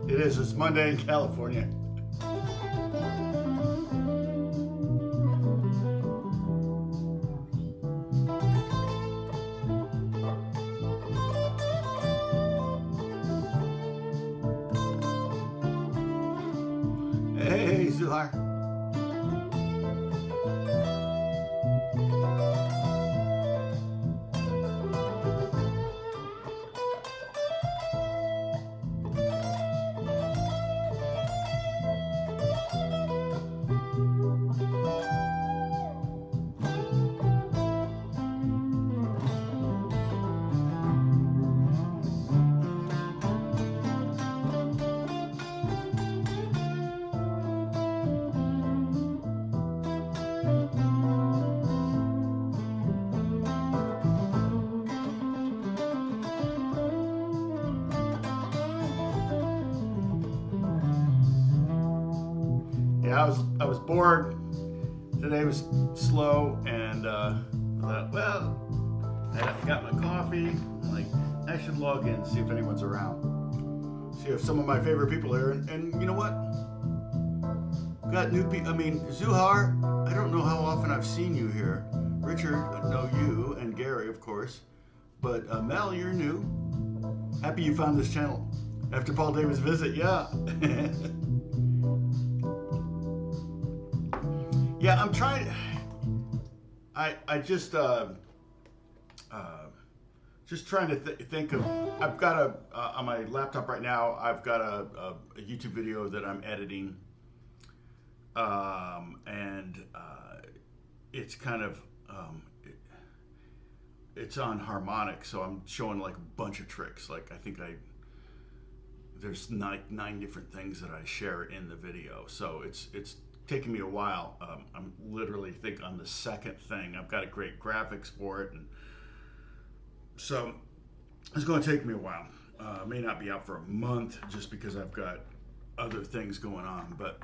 It is. It's Monday in California. Hey, Zuhar. Yeah, I was bored. Today was slow, and I thought, well, I got my coffee. I'm like, I should log in, see if anyone's around, see if some of my favorite people are here. And you know what? Got new people. I mean, Zuhar, I don't know how often I've seen you here. Richard, I know you, and Gary, of course. But Mel, you're new. Happy you found this channel after Paul Davis' visit. Yeah. Yeah, I'm trying. I just trying to think of. I've got on my laptop right now. I've got a YouTube video that I'm editing, and it's kind of it's on harmonic, so I'm showing like a bunch of tricks. Like I think there's nine different things that I share in the video, so it's taking me a while. I'm literally think on the second thing. I've got great graphics for it, and so it's going to take me a while. May not be out for a month just because I've got other things going on. But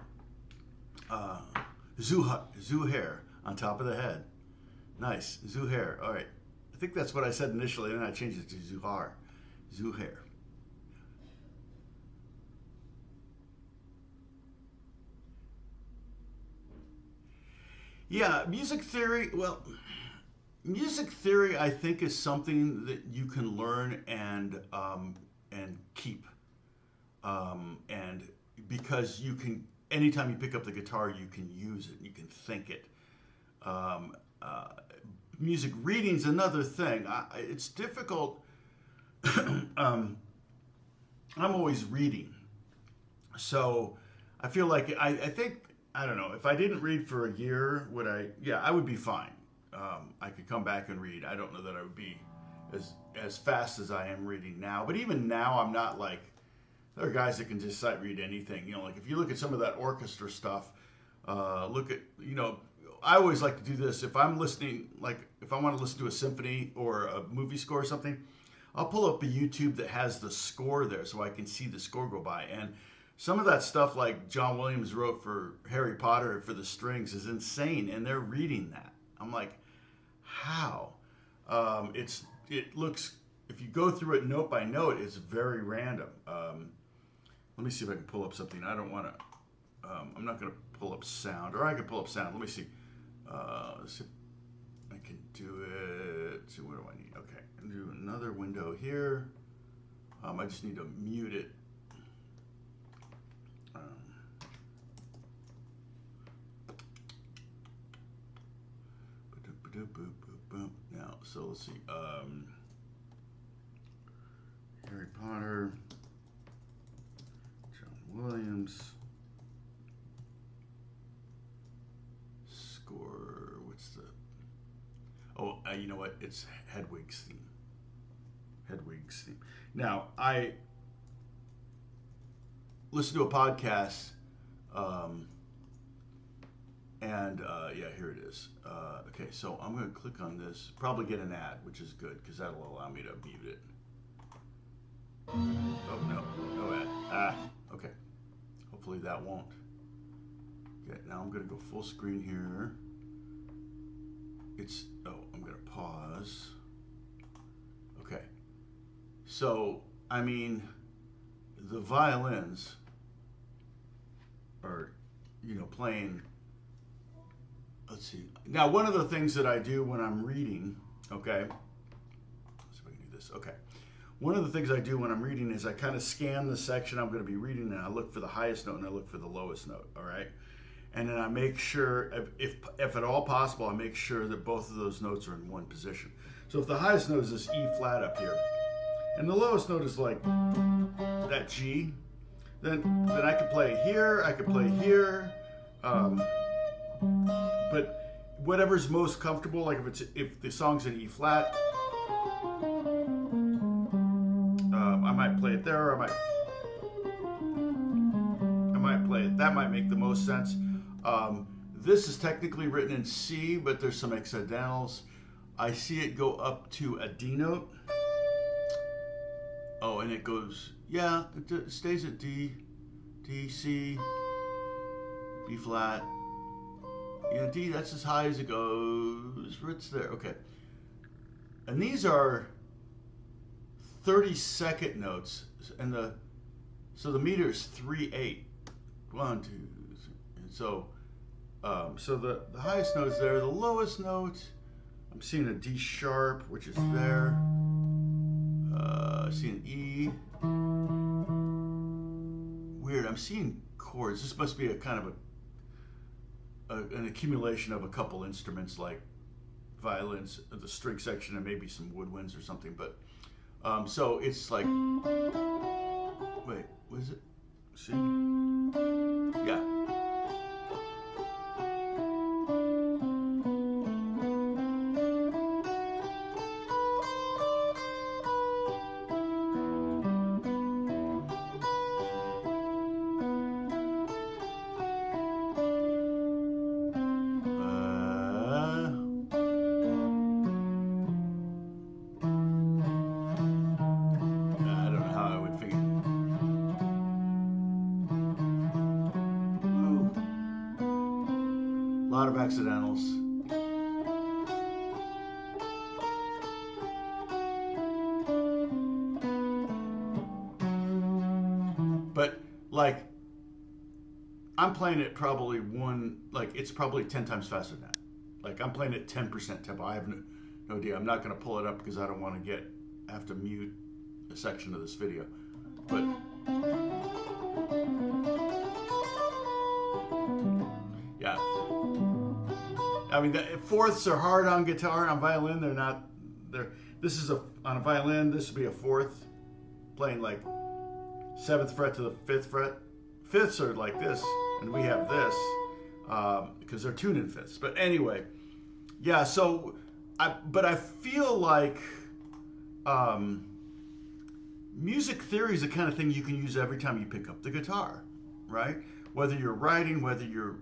Zuhair on top of the head, nice. Zuhair. All right, I think that's what I said initially, and then I changed it to Zuhar. Zuhair. Yeah, music theory. Well, music theory, I think, is something that you can learn and keep, and because you can, anytime you pick up the guitar, you can use it, you can think it. Um, uh, Music reading's another thing. It's difficult. um, I'm always reading, so I feel like I think I don't know if I didn't read for a year, would I? Yeah, I would be fine. I could come back and read. I don't know that I would be as fast as I am reading now. But even now, I'm not like there are guys that can just sight read anything. You know, like if you look at some of that orchestra stuff, look at I always like to do this. If I'm listening, like if I want to listen to a symphony or a movie score or something, I'll pull up a YouTube that has the score there so I can see the score go by. And some of that stuff like John Williams wrote for Harry Potter for the strings is insane, and they're reading that. I'm like, how? It looks, if you go through it note by note, it's very random. Let me see if I can pull up something. I don't want to. I'm not going to pull up sound, or I could pull up sound. Let me see. Let's see if I can do it. Let's see, what do I need? Okay, and do another window here. I just need to mute it. Now, so let's see. Harry Potter, John Williams, score. What's the? Oh, you know what? It's Hedwig's theme. Hedwig's theme. Now, I listen to a podcast. Yeah, here it is. Okay, so I'm going to click on this. Probably get an ad, which is good because that'll allow me to mute it. Oh, no ad. Okay. Hopefully that won't. Okay, now I'm going to go full screen here. I'm going to pause. Okay. So, I mean, the violins are, you know, playing. Let's see. Now, one of the things that I do when I'm reading, okay, let's see if I can do this. Okay. One of the things I do when I'm reading is I kind of scan the section I'm going to be reading, and I look for the highest note and I look for the lowest note, all right? And then I make sure, if at all possible, I make sure that both of those notes are in one position. So if the highest note is this E flat up here, and the lowest note is like that G, then I could play here, I could play here, but whatever's most comfortable, like if the song's in E flat, I might play it there, or I might play it. That might make the most sense. This is technically written in C, but there's some accidentals. I see it go up to a D note. Oh, and it goes, yeah, it stays at D, D, C, B flat. Yeah, D, that's as high as it goes. It's there, okay. And these are 30-second notes, and so the meter is 3/8. 1, 2, 3. And so the highest note is there. The lowest note, I'm seeing a D sharp, which is there. I see an E. Weird. I'm seeing chords. This must be a kind of an accumulation of a couple instruments like violins, the string section, and maybe some woodwinds or something. But so it's like, wait, what is it? See? Yeah. A lot of accidentals. But like, I'm playing it probably it's probably 10 times faster than that. Like, I'm playing it 10% tempo. I have no idea. I'm not going to pull it up because I don't want to have to mute a section of this video. But yeah. I mean, fourths are hard on guitar. On violin, they're not. This is on a violin. This would be a fourth, playing like 7th fret to the 5th fret. Fifths are like this, and we have this because they're tuned in fifths. But anyway, yeah. So, but I feel like music theory is the kind of thing you can use every time you pick up the guitar, right? Whether you're writing, whether you're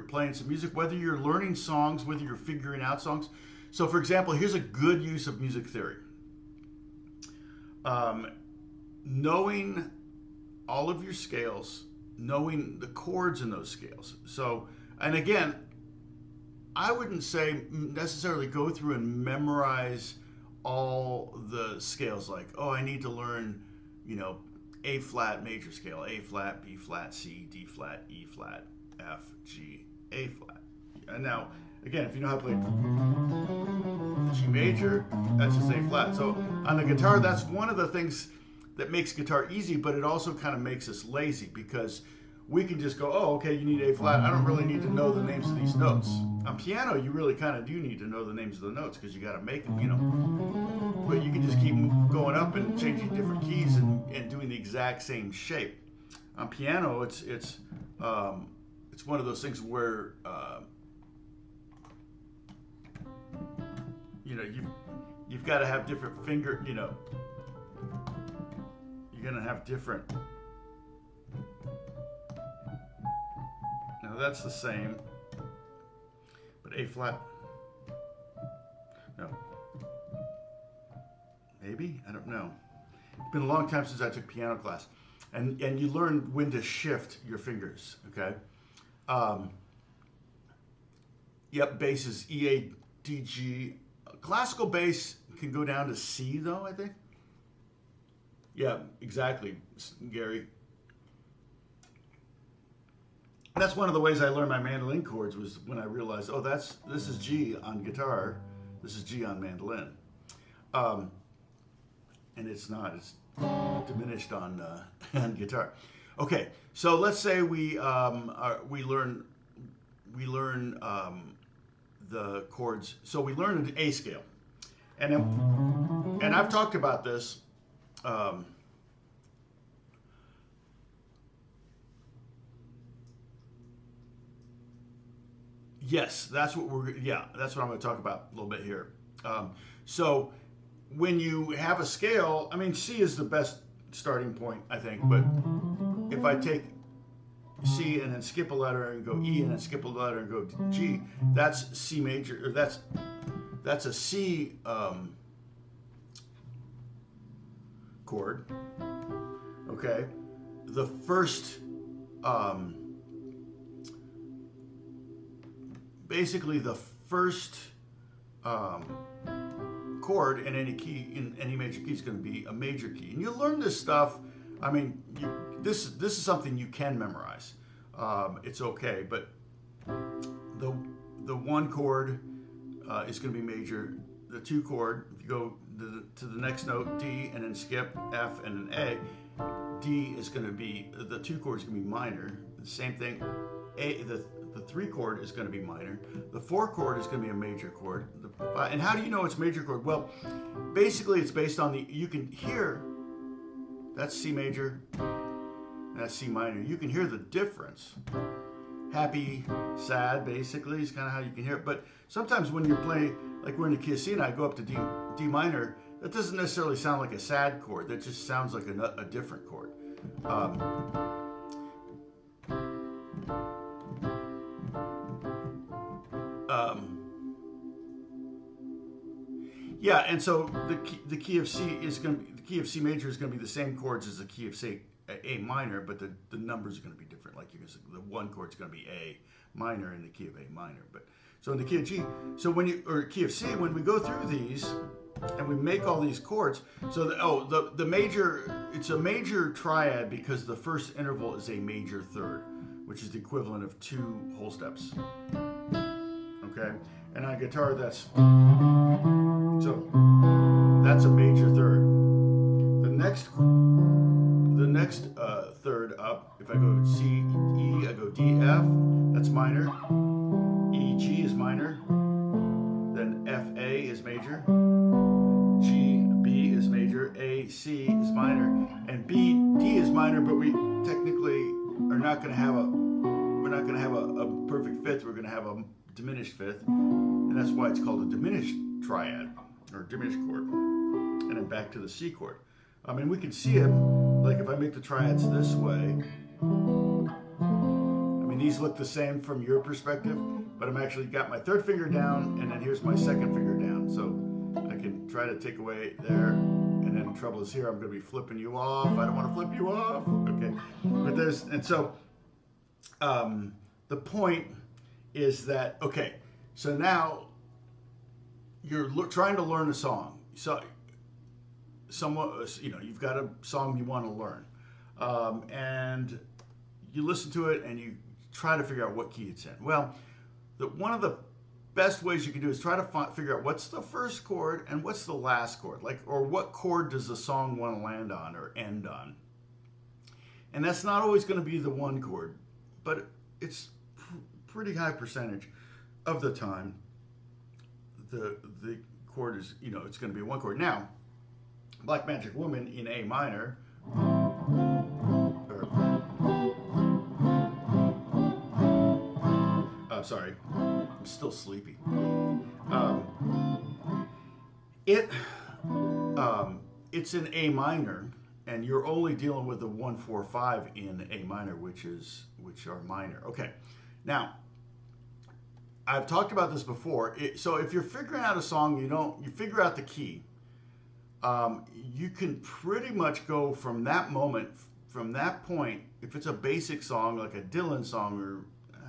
playing some music, whether you're learning songs, whether you're figuring out songs. So for example, here's a good use of music theory. Knowing all of your scales, knowing the chords in those scales. So, and again, I wouldn't say necessarily go through and memorize all the scales like, oh, I need to learn, A flat major scale, A flat, B flat, C, D flat, E flat, F, G, A flat. And now, again, if you know how to play G major, that's just A flat. So on the guitar, that's one of the things that makes guitar easy, but it also kind of makes us lazy because we can just go, oh, okay, you need A flat. I don't really need to know the names of these notes. On piano, you really kind of do need to know the names of the notes because you got to make them, But you can just keep going up and changing different keys and doing the exact same shape. On piano, it's one of those things where you've got to have different finger, you're gonna have different. Now that's the same, but A flat. No. Maybe? I don't know. It's been a long time since I took piano class. And you learn when to shift your fingers, okay? Yep, bass is E, A, D, G. Classical bass can go down to C, though, I think. Yeah, exactly, Gary. That's one of the ways I learned my mandolin chords was when I realized, oh, this is G on guitar, this is G on mandolin, um, and it's not. It's diminished on on guitar. Okay, so let's say we learn the chords. So we learn an A scale, and I've talked about this. Um, Yes, that's what that's what I'm going to talk about a little bit here. So when you have a scale, I mean, C is the best starting point, I think. But if I take C and then skip a letter and go E and then skip a letter and go G, that's C major, or that's a C chord. Okay, the first. Basically the first chord in any key, in any major key, is going to be a major key. And you learn this stuff. I mean, this is something you can memorize. It's okay, but the one chord is going to be major. The two chord, if you go to the next note, D, and then skip F and an A, D is going to be, the two chord is going to be minor. The same thing, the three chord is going to be minor. The four chord is going to be a major chord. And how do you know it's major chord? Well, basically it's based on you can hear, that's C major, that's C minor. You can hear the difference. Happy, sad, basically, is kind of how you can hear it. But sometimes when you're playing, like we're in the key of C and I go up to D minor, that doesn't necessarily sound like a sad chord. That just sounds like a different chord. Yeah, and so the key of C is going to be, the key of C major is going to be the same chords as the key of C A minor, but the numbers are going to be different. Like the one chord is going to be A minor in the key of A minor. But so in the key of G, so or key of C, when we go through these and we make all these chords, so the major, it's a major triad because the first interval is a major third, which is the equivalent of 2 whole steps. Okay, and on guitar that's a major third. The next third up, if I go C, E, I go D, F, that's minor. E, G is minor. Then F, A is major. G, B is major. A, C is minor. And B, D is minor, but we technically are not going to have a perfect fifth. We're going to have a diminished fifth, and that's why it's called a diminished triad or diminished chord. And then back to the C chord. I mean, we can see it, like if I make the triads this way, I mean, these look the same from your perspective, but I'm actually got my third finger down, and then here's my second finger down. So I can try to take away there, and then the trouble is here, I'm going to be flipping you off. I don't want to flip you off. Okay, but and so the point is that, okay, so now you're trying to learn a song. So you've got a song you want to learn, and you listen to it and you try to figure out what key it's in. Well, one of the best ways you can do is try to figure out what's the first chord and what's the last chord, or what chord does the song want to land on or end on. And that's not always going to be the one chord, but it's pretty high percentage of the time the chord is, it's going to be one chord. Now, Black Magic Woman in A minor, sorry, I'm still sleepy. It's in A minor, and you're only dealing with the 1, 4, 5 in A minor, which are minor. Okay, now I've talked about this before. So if you're figuring out a song, you figure out the key. You can pretty much go from that moment, from that point, if it's a basic song, like a Dylan song, or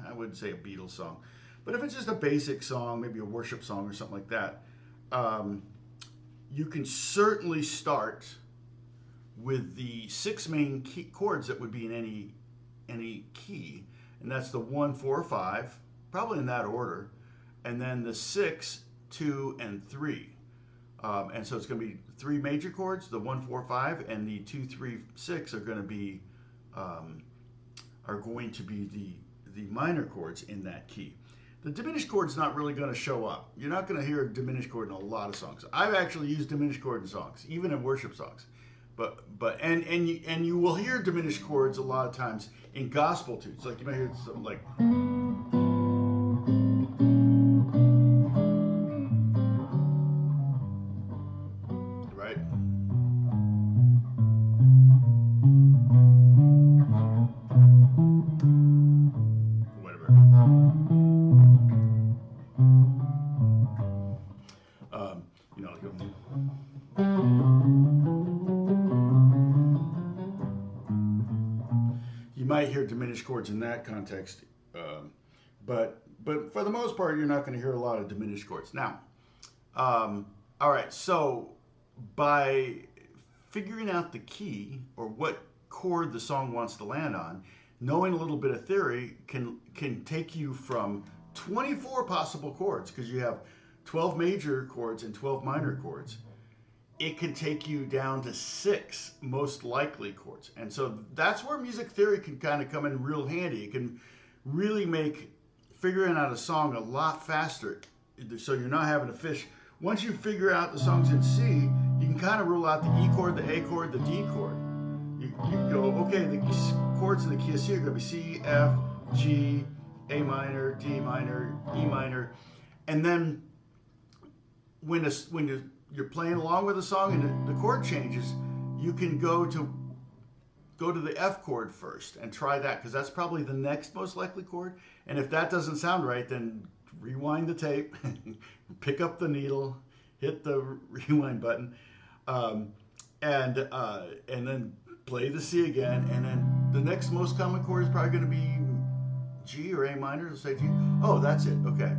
I wouldn't say a Beatles song, but if it's just a basic song, maybe a worship song or something like that, you can certainly start with the 6 main chords that would be in any key, and that's the 1, 4, 5, probably in that order, and then the 6, 2, and 3. And so it's going to be 3 major chords, the 1, 4, 5, and the 2, 3, 6 are going to be the minor chords in that key. The diminished chord's not really going to show up. You're not going to hear a diminished chord in a lot of songs. I've actually used diminished chord in songs, even in worship songs. And you will hear diminished chords a lot of times in gospel tunes. Like you might hear something like, right? Whatever. You know, like you might hear diminished chords in that context, but for the most part, you're not going to hear a lot of diminished chords. Now, all right, so by figuring out the key or what chord the song wants to land on, knowing a little bit of theory can take you from 24 possible chords, because you have 12 major chords and 12 minor chords. It can take you down to 6 most likely chords. And so that's where music theory can kind of come in real handy. It can really make figuring out a song a lot faster, so you're not having to fish. Once you figure out the songs in C, you can kind of rule out the E chord, the A chord, the D chord. You go, okay, the chords in the key of C are going to be C, F, G, A minor, D minor, E minor. And then when you're playing along with the song and the chord changes, you can go to the F chord first and try that, because that's probably the next most likely chord. And if that doesn't sound right, then rewind the tape, pick up the needle, hit the rewind button, and then play the C again. And then the next most common chord is probably going to be G or A minor. Let's say G. Oh, that's it. Okay.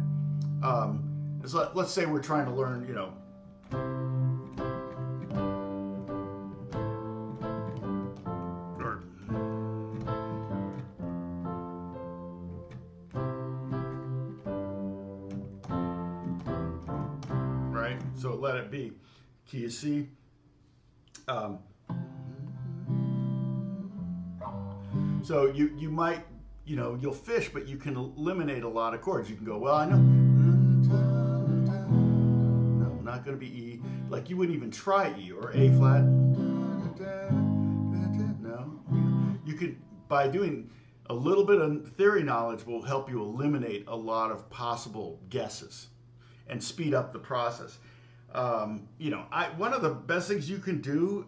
Let's say we're trying to learn, you know, right? So let it be. Key of C. So you might, you know, you'll fish, but you can eliminate a lot of chords. You can go, well, I know, no, not going to be E. Like you wouldn't even try E or A flat. No, you could, by doing a little bit of theory knowledge will help you eliminate a lot of possible guesses and speed up the process. You know, one of the best things you can do,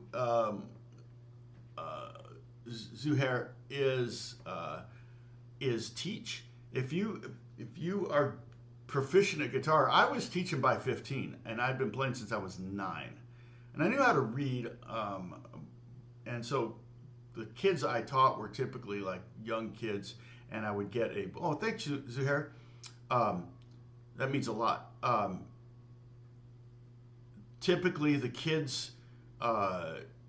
Zuhair, is teach. If you are proficient at guitar, I was teaching by 15, and I'd been playing since I was 9, and I knew how to read. And so the kids I taught were typically like young kids, and I would get thanks, Zuhair. That means a lot. Typically the kids,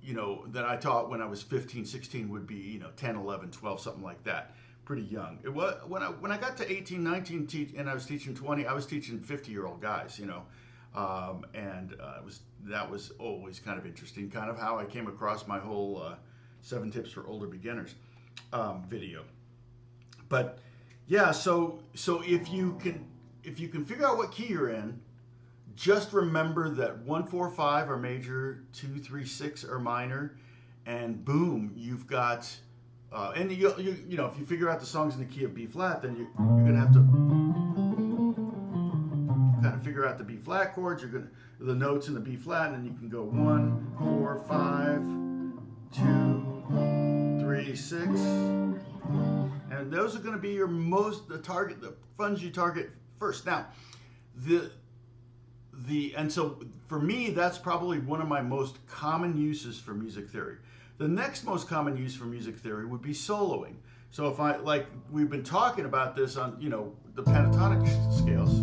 you know, that I taught when I was 15, 16 would be, you know, 10, 11, 12, something like that. Pretty young. It was when I got to 18, 19, and I was teaching 20, I was teaching 50-year-old guys, you know. That was always kind of interesting, kind of how I came across my whole 7 tips for older beginners video. But yeah, so if you can figure out what key you're in, just remember that 1, 4, 5 are major, 2, 3, 6 are minor, and boom, you've got. And you know, if you figure out the songs in the key of B flat, then you're gonna have to kind of figure out the B flat chords. The notes in the B flat, and then you can go 1, 4, 5, 2, 3, 6, and those are going to be your the funds you target first. Now, and so for me, that's probably one of my most common uses for music theory. The next most common use for music theory would be soloing. So if we've been talking about this on, you know, the pentatonic scales.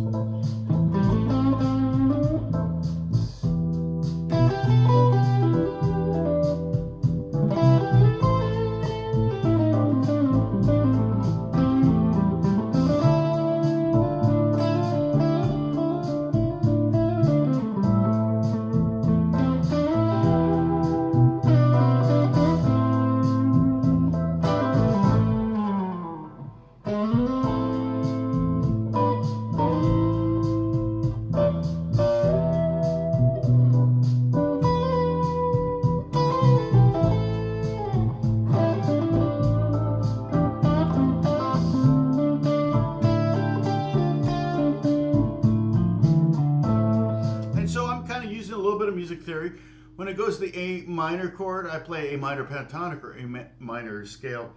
when it goes to the A minor chord, I play A minor pentatonic or A minor scale.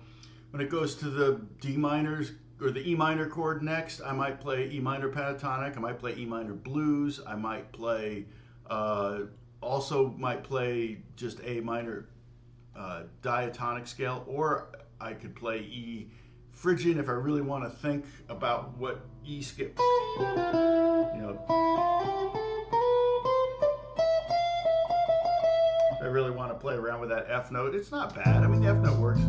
When it goes to the D minors or the E minor chord next, I might play E minor pentatonic. I might play E minor blues. I might play, also might play just A minor diatonic scale, or I could play E Phrygian if I really want to think about what E scale, you know, if I really want to play around with that F note. It's not bad. I mean, the F note works.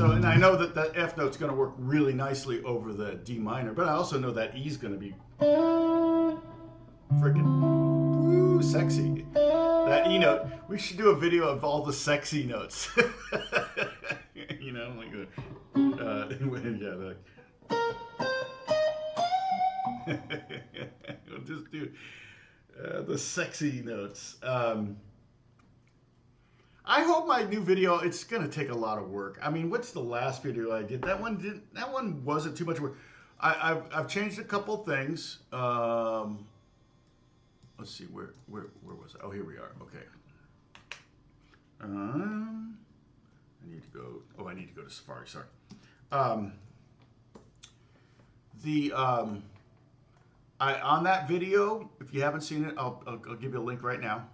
And I know that that F note's going to work really nicely over the D minor, but I also know that E's going to be freaking sexy. That E note, we should do a video of all the sexy notes. You know, like, yeah, like. We'll just do the sexy notes. I hope my new video, it's gonna take a lot of work. I mean, what's the last video I did? That one wasn't too much work. I've changed a couple things. Let's see, where was I? Oh, here we are. Okay. I need to go. Oh, I need to go to Safari. Sorry. On that video, if you haven't seen it, I'll give you a link right now.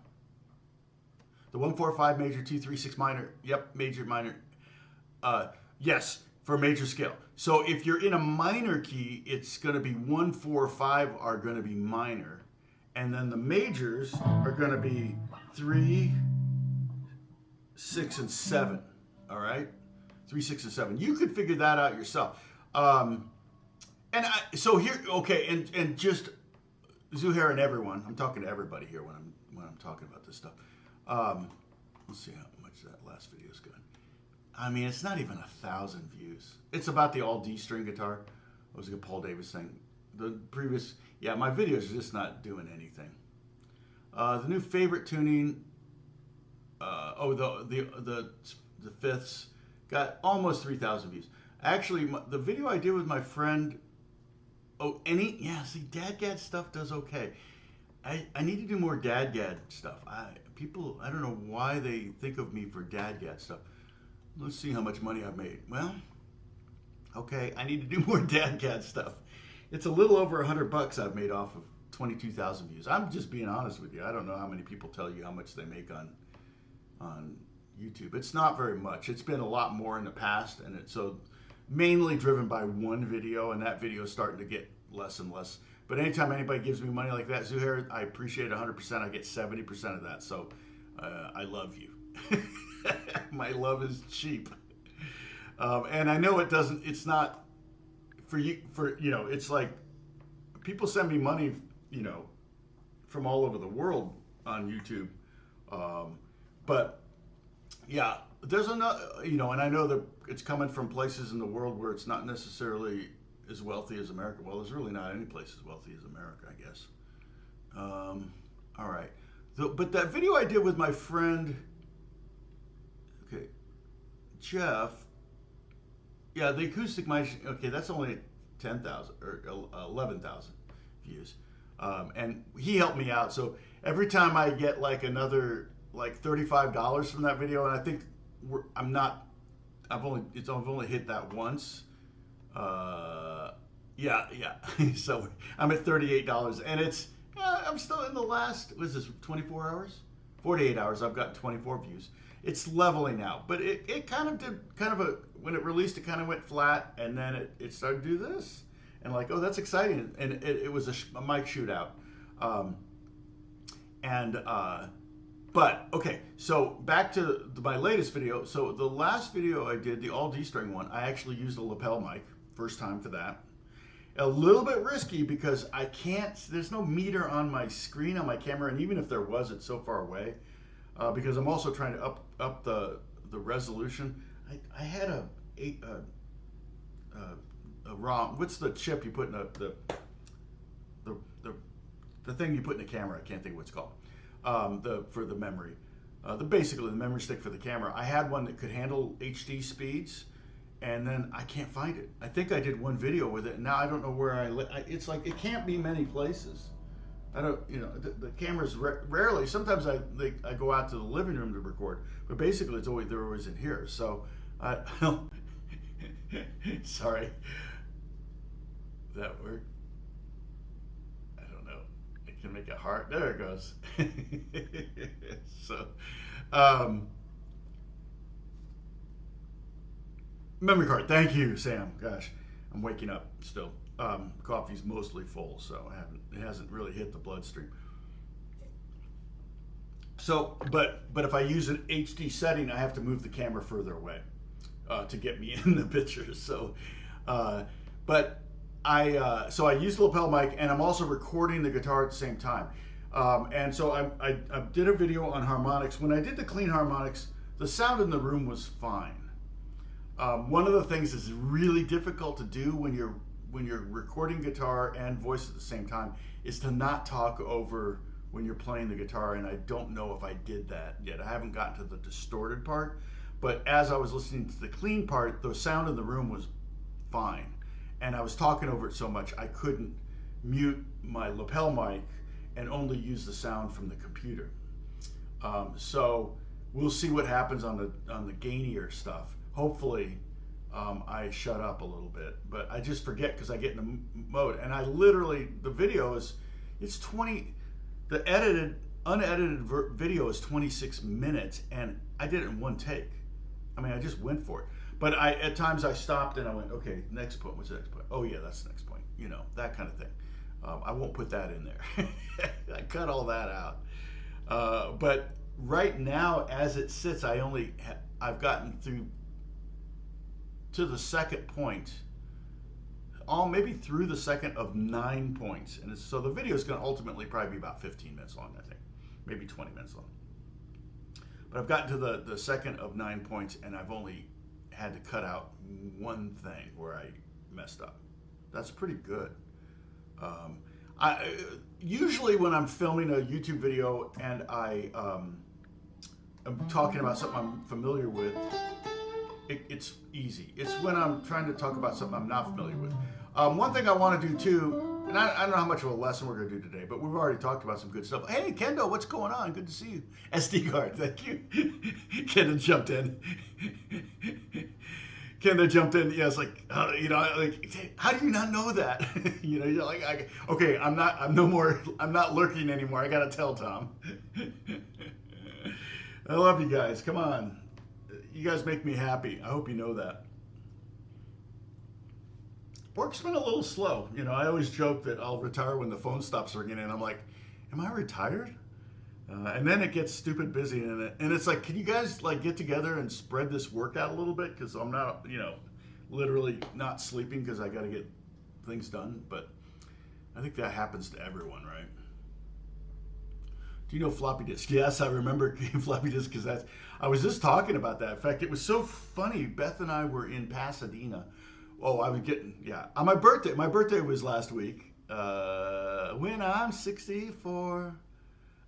The 1-4-5 major 2-3-6 minor. Yep, major minor. Yes, for major scale. So if you're in a minor key, it's going to be 1-4-5 are going to be minor, and then the majors are going to be 3, 6, and 7. All right, 3, 6, and 7. You could figure that out yourself. So here, okay, and just Zuhair and everyone. I'm talking to everybody here when I'm talking about this stuff. Let's see how much that last video's got. I mean, it's not even 1,000 views. It's about the all D string guitar. It was a Paul Davis thing. The previous, yeah, my videos are just not doing anything. The new favorite tuning. The fifths got almost 3,000 views. Actually, the video I did with my friend. See, DadGad stuff does okay. I need to do more DadGad stuff. People, I don't know why they think of me for DadGad stuff. Let's see how much money I've made. Well, okay, I need to do more DadGad stuff. It's a little over $100 I've made off of 22,000 views. I'm just being honest with you. I don't know how many people tell you how much they make on YouTube. It's not very much. It's been a lot more in the past, and it's so mainly driven by one video, and that video is starting to get less and less. But anytime anybody gives me money like that, Zuhair, I appreciate it 100%. I get 70% of that. So I love you. My love is cheap. And I know it's not for you, it's like people send me money, from all over the world on YouTube. But yeah, there's another, and I know that it's coming from places in the world where it's not necessarily as wealthy as America. Well, there's really not any place as wealthy as America, I guess. All right. But that video I did with my friend, okay, Jeff, yeah, the acoustic mic, okay, that's only 10,000 or 11,000 views. And he helped me out. So every time I get like another, like $35 from that video, and I think I've only hit that once. Yeah. So I'm at $38, and it's I'm still in the last. What is this? 24 hours? 48 hours. I've got 24 views. It's leveling out, but it kind of did when it released, it kind of went flat, and then it started to do this, and like, oh, that's exciting, and it was a mic shootout, But, okay, so back to my latest video. So the last video I did, the all D string one, I actually used a lapel mic. First time for that. A little bit risky because there's no meter on my screen on my camera, and even if there was, it's so far away. Because I'm also trying to up the resolution. I had a ROM. What's the chip you put in the thing you put in the camera? I can't think of what it's called. for the memory. Basically the memory stick for the camera. I had one that could handle HD speeds, and then I can't find it. I think I did one video with it, and now I don't know where it's like it can't be many places. I don't, the cameras rarely. Sometimes I go out to the living room to record, but basically they're always in here. So I sorry, that worked. I don't know. I can make a heart. There it goes. So, memory card. Thank you, Sam. Gosh, I'm waking up still. Coffee's mostly full, so it hasn't really hit the bloodstream. So, but if I use an HD setting, I have to move the camera further away to get me in the picture. So, but so I use the lapel mic, and I'm also recording the guitar at the same time. And so I did a video on harmonics. When I did the clean harmonics, the sound in the room was fine. One of the things that's really difficult to do when you're recording guitar and voice at the same time is to not talk over when you're playing the guitar, and I don't know if I did that yet. I haven't gotten to the distorted part, but as I was listening to the clean part, the sound in the room was fine, and I was talking over it so much I couldn't mute my lapel mic and only use the sound from the computer. So we'll see what happens on the gainier stuff. Hopefully I shut up a little bit, but I just forget because I get in the mode, and I literally, the video it's 20, the unedited video is 26 minutes, and I did it in one take. I mean, I just went for it. But at times I stopped and I went, okay, next point, what's the next point? Oh yeah, that's the next point. That kind of thing. I won't put that in there. I cut all that out. But right now, as it sits, I've gotten through to the second point, maybe through the second of 9 points. And so the video is going to ultimately probably be about 15 minutes long, I think, maybe 20 minutes long. But I've gotten to the second of 9 points, and I've only had to cut out one thing where I messed up. That's pretty good. Usually when I'm filming a YouTube video and I'm talking about something I'm familiar with, it's easy. It's when I'm trying to talk about something I'm not familiar with. One thing I want to do too, and I don't know how much of a lesson we're going to do today, but we've already talked about some good stuff. Hey, Kendo, what's going on? Good to see you. SD card, thank you. Kendo jumped in. Kendo jumped in. Yeah, it's like, how do you not know that? You're like, okay, I'm not lurking anymore. I got to tell Tom. I love you guys. Come on. You guys make me happy. I hope you know that. Work's been a little slow. I always joke that I'll retire when the phone stops ringing, and I'm like, am I retired? And then it gets stupid busy, and it's like, can you guys get together and spread this work out a little bit? Because I'm not, literally not sleeping because I got to get things done. But I think that happens to everyone, right? Do you know floppy disk? Yes, I remember floppy disk because I was just talking about that. In fact, it was so funny. Beth and I were in Pasadena. Oh, I was on my birthday. My birthday was last week. When I'm 64.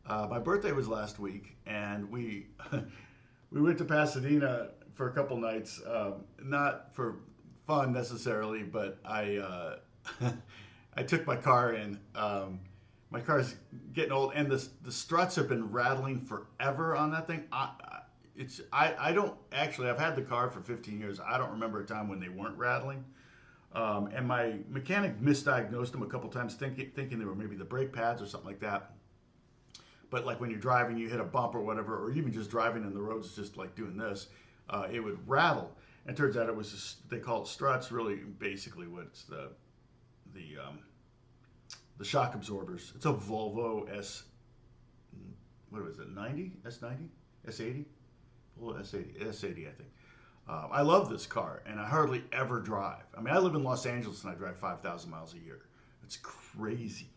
My birthday was last week, and we went to Pasadena for a couple nights. Not for fun necessarily, but I took my car in. My car's getting old, and the struts have been rattling forever on that thing. I don't actually. I've had the car for 15 years. I don't remember a time when they weren't rattling. And my mechanic misdiagnosed them a couple times, thinking they were maybe the brake pads or something like that. But like when you're driving, you hit a bump or whatever, or even just driving in the roads, just like doing this, it would rattle. And it turns out it was they call it struts. Really, basically, what's the shock absorbers. It's a Volvo what was it, 90? S90? S80? Well, S80, I think. I love this car, and I hardly ever drive. I mean, I live in Los Angeles, and I drive 5,000 miles a year. It's crazy.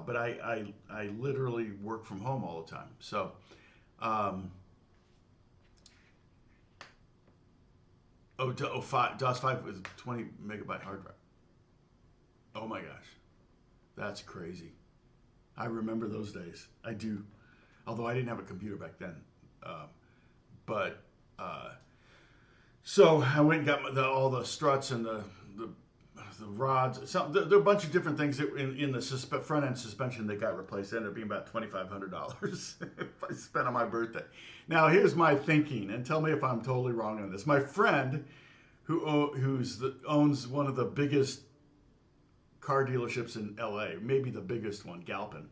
But I literally work from home all the time. So, DOS 5 with 20 megabyte hard drive. Oh my gosh. That's crazy. I remember those days. I do. although I didn't have a computer back then. Um, but so I went and got all the struts and the rods. There are a bunch of different things that in the front end suspension that got replaced. It ended up being about $2,500 I spent on my birthday. Now here's my thinking, and tell me if I'm totally wrong on this. My friend who owns one of the biggest car dealerships in LA, maybe the biggest one, Galpin.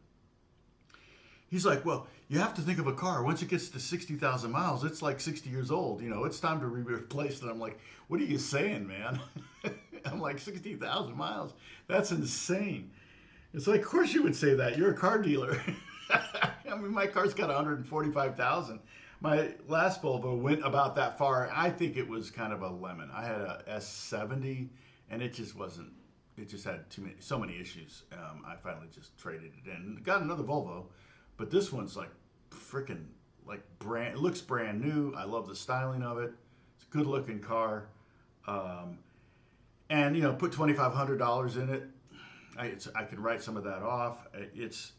He's like, well, you have to think of a car. Once it gets to 60,000 miles, it's like 60 years old. You know, it's time to replace it. I'm like, what are you saying, man? I'm like, 60,000 miles? That's insane. It's like, of course you would say that. You're a car dealer. I mean, my car's got 145,000. My last Volvo went about that far. I think it was kind of a lemon. I had a S70, and it just wasn't. It just had so many issues. I finally just traded it in. Got another Volvo, but this one's like freaking like brand. It looks brand new. I love the styling of it. It's a good looking car, and you know, put $2,500 in it. I could write some of that off. It's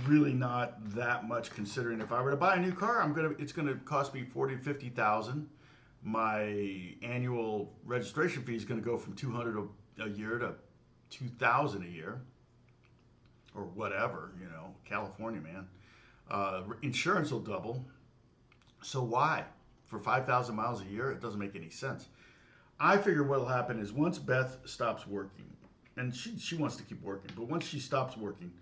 really not that much considering if I were to buy a new car, it's gonna cost me $40,000 to $50,000. My annual registration fee is going to go from $200 a year to $2,000 a year, or whatever. You know, California, man. Insurance will double. So why? For 5,000 miles a year, it doesn't make any sense. I figure what'll happen is once Beth stops working, and she wants to keep working, but once she stops working,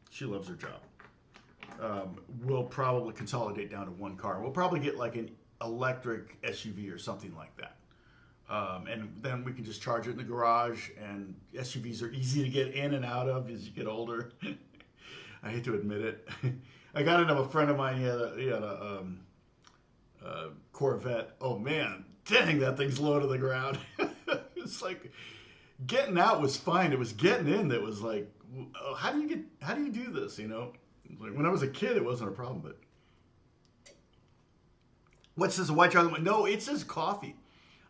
she loves her job. We'll probably consolidate down to one car. We'll probably get like an electric SUV or something like that. And then we can just charge it in the garage, and SUVs are easy to get in and out of as you get older. I hate to admit it. I got into a friend of mine, he had a Corvette. Oh man, dang, that thing's low to the ground. It's like getting out was fine. It was getting in that was like, how do you do this? You know, like when I was a kid, it wasn't a problem, but what says a white chocolate? No, it says coffee.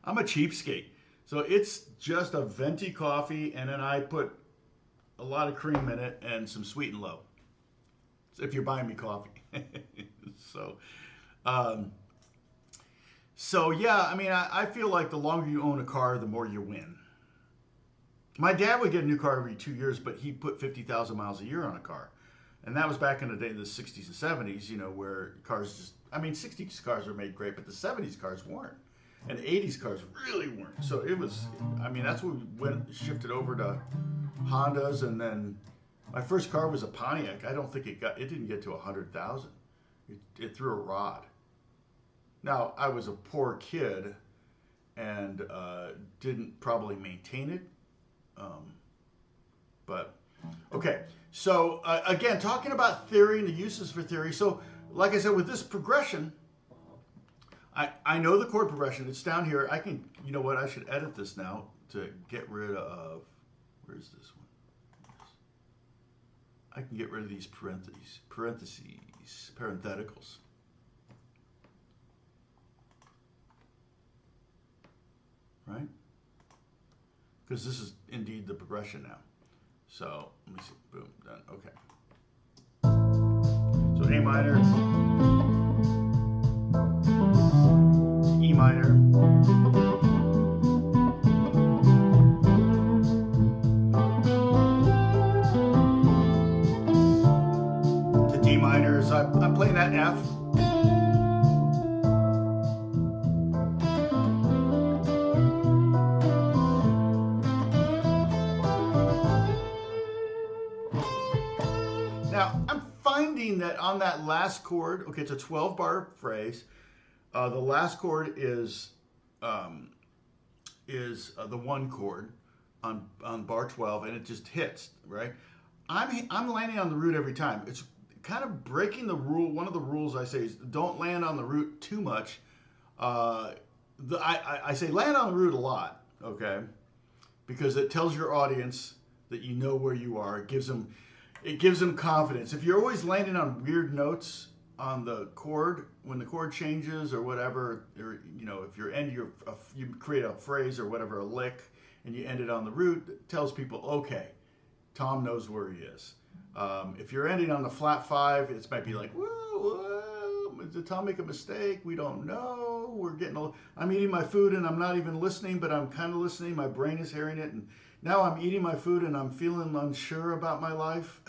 I'm a cheapskate. So it's just a venti coffee, and then I put a lot of cream in it and some sweet and low. So if you're buying me coffee. So yeah, I mean, I feel like the longer you own a car, the more you win. My dad would get a new car every 2 years, but he put 50,000 miles a year on a car. And that was back in the day, the 60s and 70s, you know, where cars just, I mean, 60s cars were made great, but the 70s cars weren't. And 80s cars really weren't. So it was, I mean, that's when we shifted over to Hondas. And then my first car was a Pontiac. I don't think it didn't get to 100,000. It threw a rod. Now, I was a poor kid and didn't probably maintain it. But, okay. So, again, talking about theory and the uses for theory. So, like I said, with this progression, I know the chord progression. It's down here. I can, you know what, I should edit this now to get rid of, where's this one? I can get rid of these parentheticals. Right? Because this is indeed the progression now. So, let me see. Boom, done. Okay. So A minor, E minor, to D minor. So I'm playing that F. Now, I'm finding that on that last chord, okay, it's a 12-bar phrase. The last chord is the one chord on bar 12, and it just hits, right? I'm landing on the root every time. It's kind of breaking the rule. One of the rules I say is don't land on the root too much. I say land on the root a lot, okay? Because it tells your audience that you know where you are. It gives them confidence. If you're always landing on weird notes on the chord, when the chord changes or whatever, or, you know, if you create a phrase or whatever, a lick, and you end it on the root, it tells people, okay, Tom knows where he is. If you're ending on the flat 5, it might be like, whoa, did Tom make a mistake? We don't know. I'm eating my food and I'm not even listening, but I'm kind of listening. My brain is hearing it. And now I'm eating my food and I'm feeling unsure about my life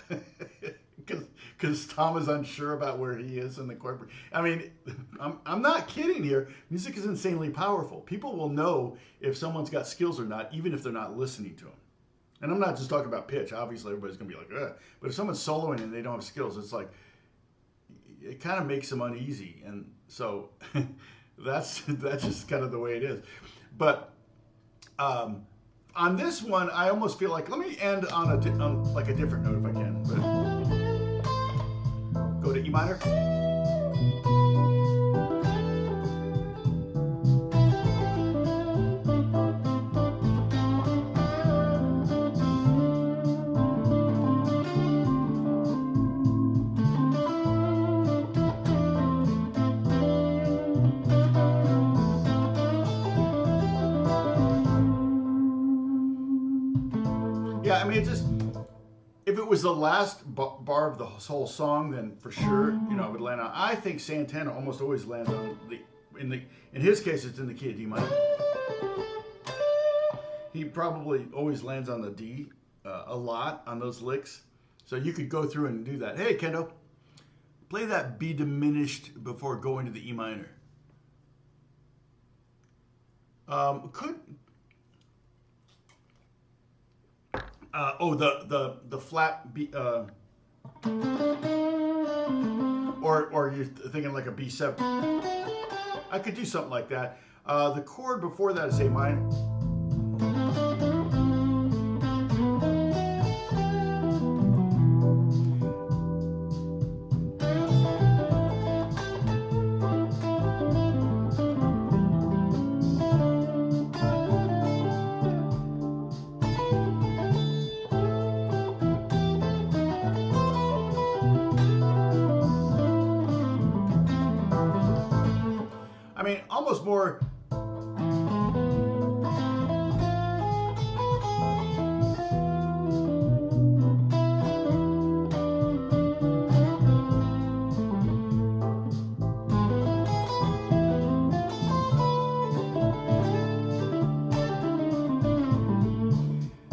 because Tom is unsure about where he is in the chord. I mean, I'm not kidding here. Music is insanely powerful. People will know if someone's got skills or not, even if they're not listening to them. And I'm not just talking about pitch. Obviously, everybody's going to be like, ugh. But if someone's soloing and they don't have skills, it's like, it kind of makes them uneasy. And so that's just kind of the way it is. But on this one, I almost feel like, let me end on like a different note if I can. But go to E minor. Yeah, I mean, if it was the last bar of the whole song, then for sure, it would land on. I think Santana almost always lands on in his case, it's in the key of D minor. He probably always lands on the D a lot on those licks. So you could go through and do that. Hey, Kendo, play that B diminished before going to the E minor. The flat B, or you're thinking like a B7. I could do something like that. The chord before that is A minor. I mean, almost more.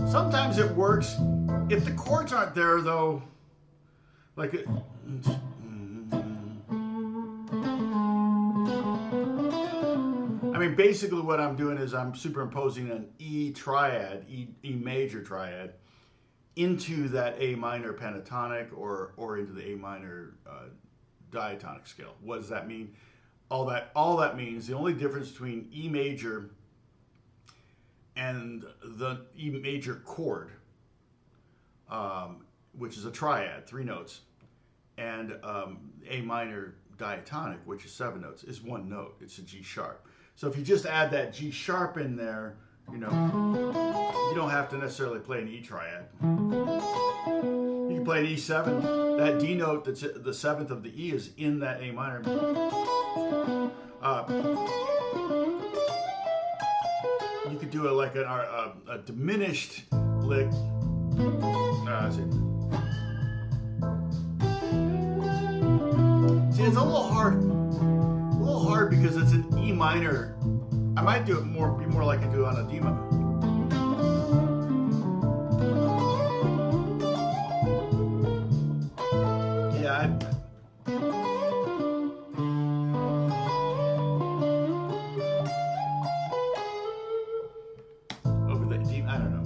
Sometimes it works. If the chords aren't there, though, like it. I mean, basically what I'm doing is I'm superimposing an E triad, E major triad, into that A minor pentatonic or into the A minor diatonic scale. What does that mean? All that means, the only difference between E major and the E major chord, which is a triad, 3 notes, and A minor diatonic, which is 7 notes, is 1 note. It's a G sharp. So if you just add that G sharp in there, you don't have to necessarily play an E triad. You can play an E7. That D note, that's the 7th of the E, is in that A minor. You could do a diminished lick. See, it's a little hard because it's an E minor. I might do it be more like I do on a D minor. Yeah. Over the D, I don't know.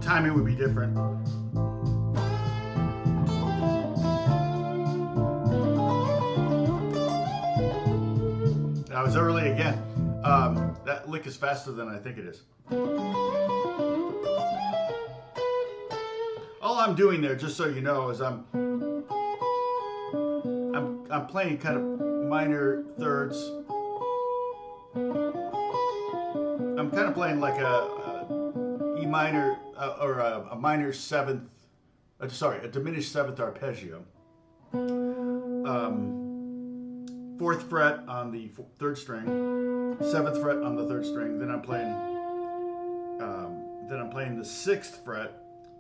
Timing would be different. That was early again. That lick is faster than I think it is. All I'm doing there, just so you know, is I'm playing kind of minor thirds. I'm kind of playing like a E minor or a minor 7th, a diminished 7th arpeggio. 4 4th fret on the 3rd string, 7th fret on the 3rd string. Then I'm playing the 6th fret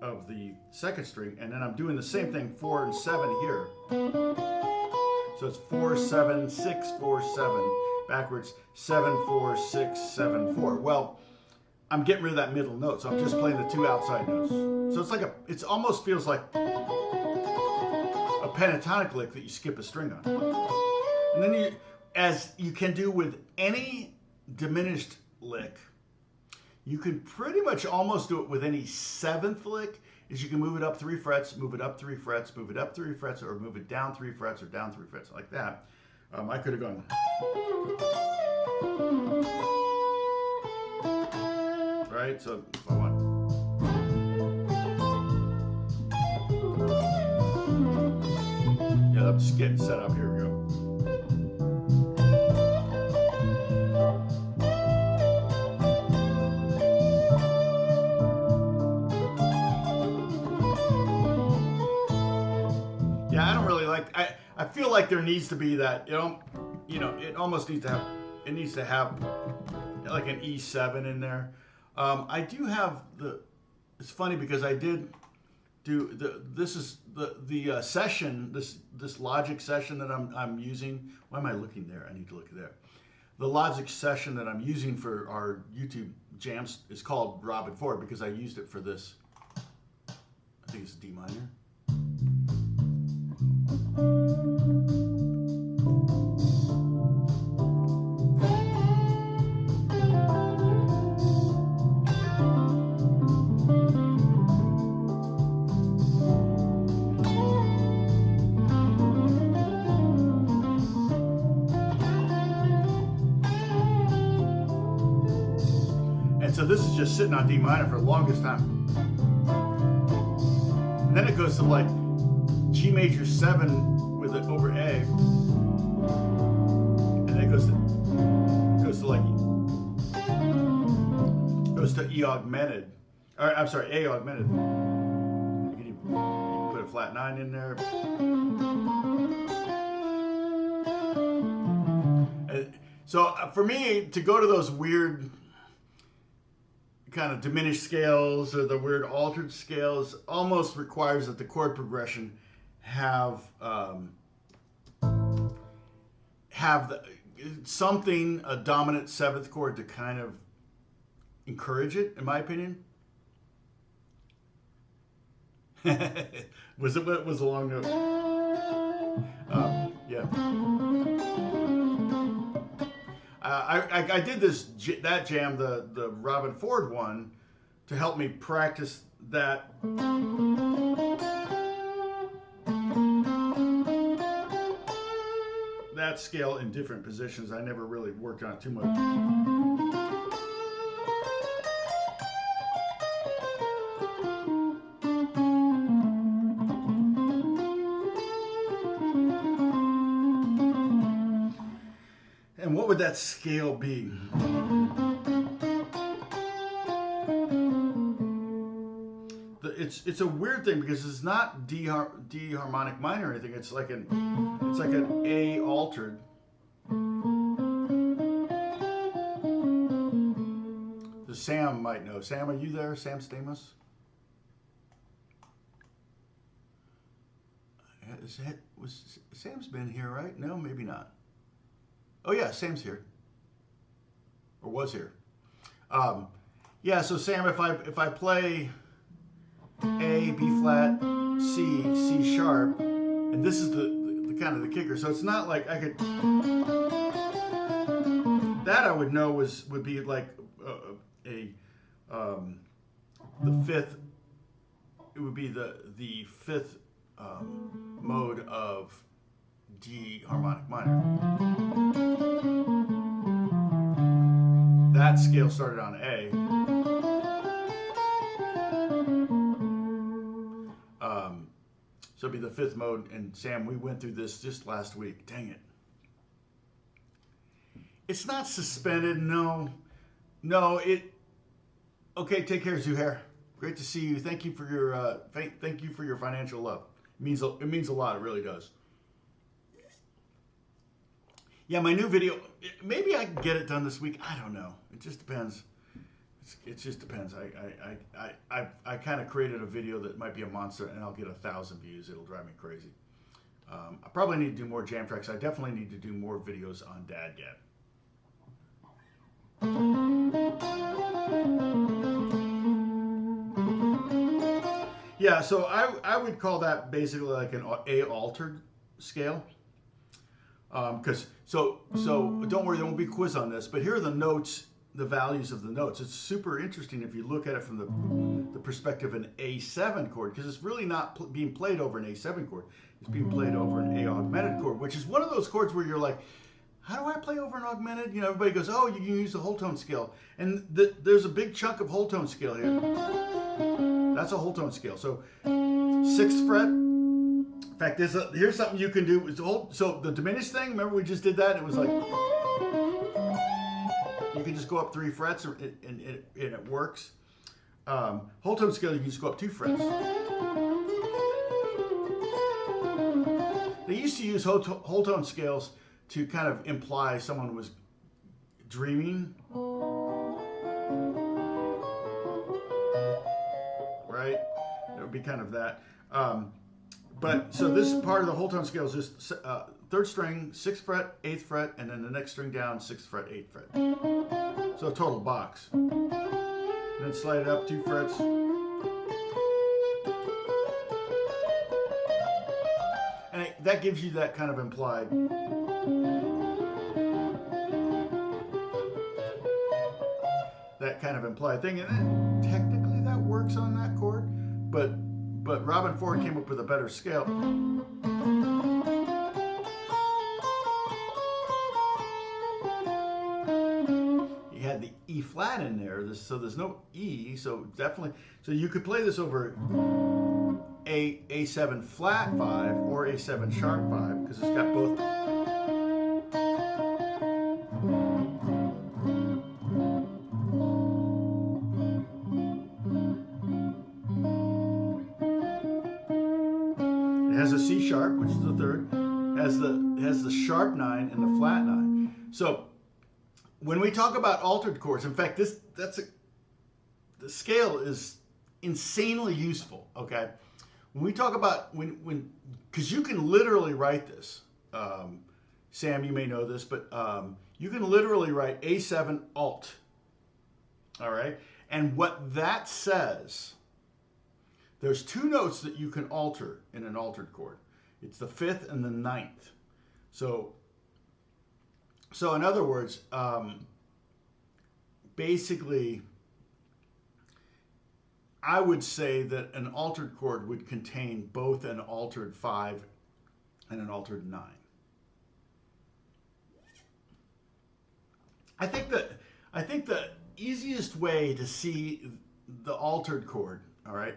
of the 2nd string, and then I'm doing the same thing 4 and 7 here. So it's 4, 7, 6, 4, 7 backwards, 7, 4, 6, 7, 4. Well, I'm getting rid of that middle note, so I'm just playing the 2 outside notes. So it's like it almost feels like a pentatonic lick that you skip a string on. And then as you can do with any diminished lick, you can pretty much almost do it with any 7th lick, is you can move it up 3 frets, move it up 3 frets, move it up 3 frets, or move it down 3 frets, or down 3 frets, like that. I could have gone. Right, so if I want. Yeah, I'm just getting set up. Here we go. Yeah, I don't really like. I feel like there needs to be that. It almost needs to have. It needs to have like an E7 in there. I do have it's funny because I did do this is the session, this Logic session that I'm using. Why am I looking there? I need to look there. The Logic session that I'm using for our YouTube jams is called Robin Ford because I used it for this. I think it's D minor. So this is just sitting on D minor for the longest time. And then it goes to like G major 7 with it over A. And then it goes to E augmented. Or I'm sorry, A augmented. You can put a flat 9 in there. So for me, to go to those weird kind of diminished scales or the weird altered scales almost requires that the chord progression have something, a dominant 7th chord to kind of encourage it, in my opinion. Was a long note? Yeah. I did that jam, the Robin Ford one, to help me practice that. That scale in different positions. I never really worked on it too much. And what would that scale be? It's a weird thing because it's not D harmonic minor or anything. It's like an A altered. The Sam might know. Sam, are you there? Sam Stamos? Sam's been here, right? No, maybe not. Oh yeah, Sam's here, or was here. Yeah, so Sam, if I play A, B flat, C, C sharp, and this is the kind of the kicker. So it's not like I could. That I would know would be like the 5th. It would be the 5th mode of D harmonic minor. That scale started on A. So it'd be the 5th mode. And Sam, we went through this just last week. Dang it. It's not suspended. No. Okay, take care, Zuhair. Great to see you. Thank you for your financial love. It means a lot. It really does. Yeah, my new video, maybe I can get it done this week. I don't know. It just depends. It just depends. I kind of created a video that might be a monster, and I'll get 1,000 views. It'll drive me crazy. I probably need to do more jam tracks. I definitely need to do more videos on Dadgad. Yeah, so I would call that basically like an A altered scale. So don't worry, there won't be a quiz on this, but here are the notes, the values of the notes. It's super interesting if you look at it from the perspective of an A7 chord, because it's really not being played over an A7 chord. It's being played over an A augmented chord, which is one of those chords where you're like, how do I play over an augmented? You know, everybody goes, oh, you can use the whole tone scale. And there's a big chunk of whole tone scale here. That's a whole tone scale. So 6th fret. In fact, here's something you can do. So the diminished thing, remember we just did that? It was like, you can just go up 3 frets and it works. Whole tone scale, you can just go up 2 frets. They used to use whole tone scales to kind of imply someone was dreaming. Right? It would be kind of that. But so this part of the whole tone scale is just 3rd string, 6th fret, 8th fret, and then the next string down, 6th fret, 8th fret. So a total box. And then slide it up 2 frets. And that gives you that kind of implied. That kind of implied thing. And then technically that works on that chord, but Robin Ford came up with a better scale. He had the E flat in there, so there's no E, so definitely, so you could play this over A7 flat 5 or A7 sharp 5, because it's got both. It has a C sharp, which is the 3rd, has the sharp 9 and the flat 9. So when we talk about altered chords, in fact, the scale is insanely useful. Okay, when we talk about because you can literally write this. Sam, you may know this, but you can literally write A7 alt. All right, and what that says. There's 2 notes that you can alter in an altered chord. It's the 5th and the 9th. So in other words, basically, I would say that an altered chord would contain both an altered 5 and an altered 9. I think the easiest way to see the altered chord, all right,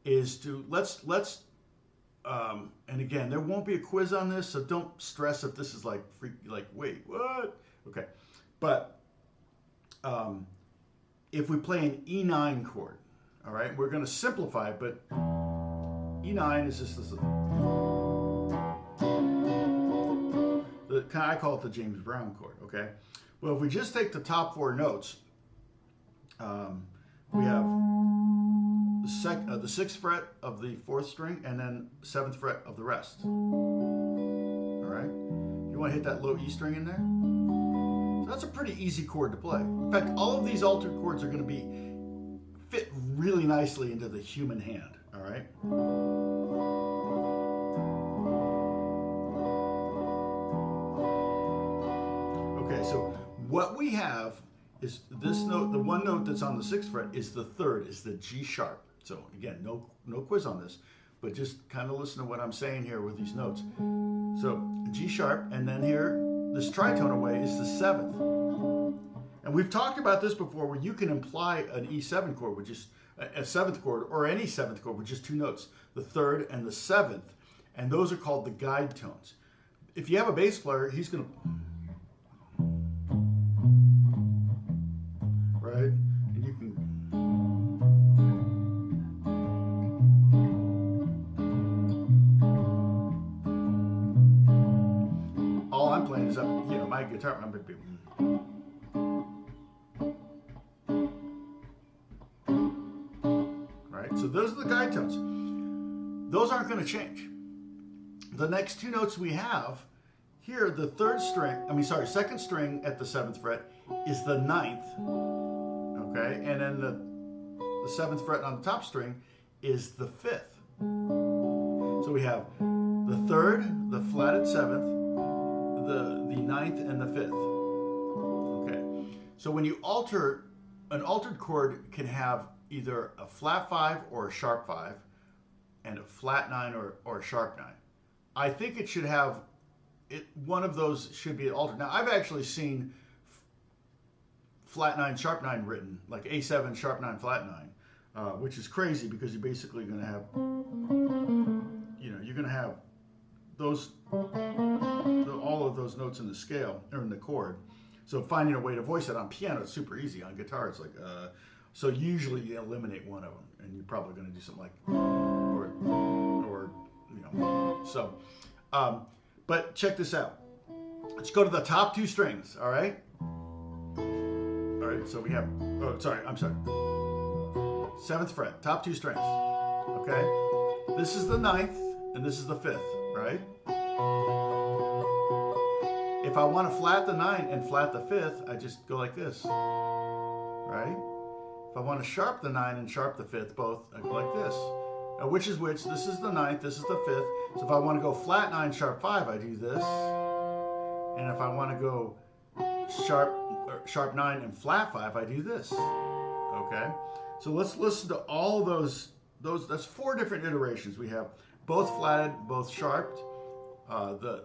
is to let's and again, there won't be a quiz on this, so don't stress if this is like wait, what? Okay, but if we play an E9 chord, all right, we're going to simplify it, but E9 is just this. I call it the James Brown chord. Okay, well, if we just take the top 4 notes, we have the 6th fret of the 4th string, and then 7th fret of the rest. All right, you want to hit that low E string in there. So that's a pretty easy chord to play. In fact, all of these altered chords are going to fit really nicely into the human hand. All right. Okay, so what we have is this note. The one note that's on the 6th fret is the 3rd, is the G sharp. So again, no quiz on this, but just kind of listen to what I'm saying here with these notes. So G sharp, and then here, this tritone away is the 7th. And we've talked about this before, where you can imply an E7 chord, which is a 7th chord, or any 7th chord with just 2 notes, the 3rd and the 7th, and those are called the guide tones. If you have a bass player, he's going to, right? And you can, all I'm playing is up, my my guitar. Right? So those are the guide tones. Those aren't going to change. The next two notes we have here, the second string at the 7th fret is the 9th. Okay? And then the 7th fret on the top string is the 5th. So we have the 3rd, the flatted 7th, the 9th, and the 5th. Okay. So when you alter, an altered chord can have either a flat 5 or a sharp 5, and a flat 9 or a sharp 9. I think it should have, one of those should be altered. Now, I've actually seen flat 9, sharp 9 written, like A7, sharp 9, flat 9, which is crazy because you're basically going to have, you're going to have those, all of those notes in the scale, or in the chord. So finding a way to voice it on piano is super easy. On guitar, it's like, so usually you eliminate one of them, and you're probably going to do something like, so, but check this out. Let's go to the top two strings, all right? All right, so we have, I'm sorry. 7th fret, top two strings, okay? This is the 9th, and this is the 5th, right? If I want to flat the 9 and flat the 5th, I just go like this, right? If I want to sharp the 9 and sharp the 5th, both, I go like this. Now, which is which? This is the 9th, this is the 5th. So if I want to go flat 9, sharp 5, I do this. And if I want to go sharp 9 and flat 5, I do this. Okay? So let's listen to all those, that's 4 different iterations. We have both flatted, both sharped, the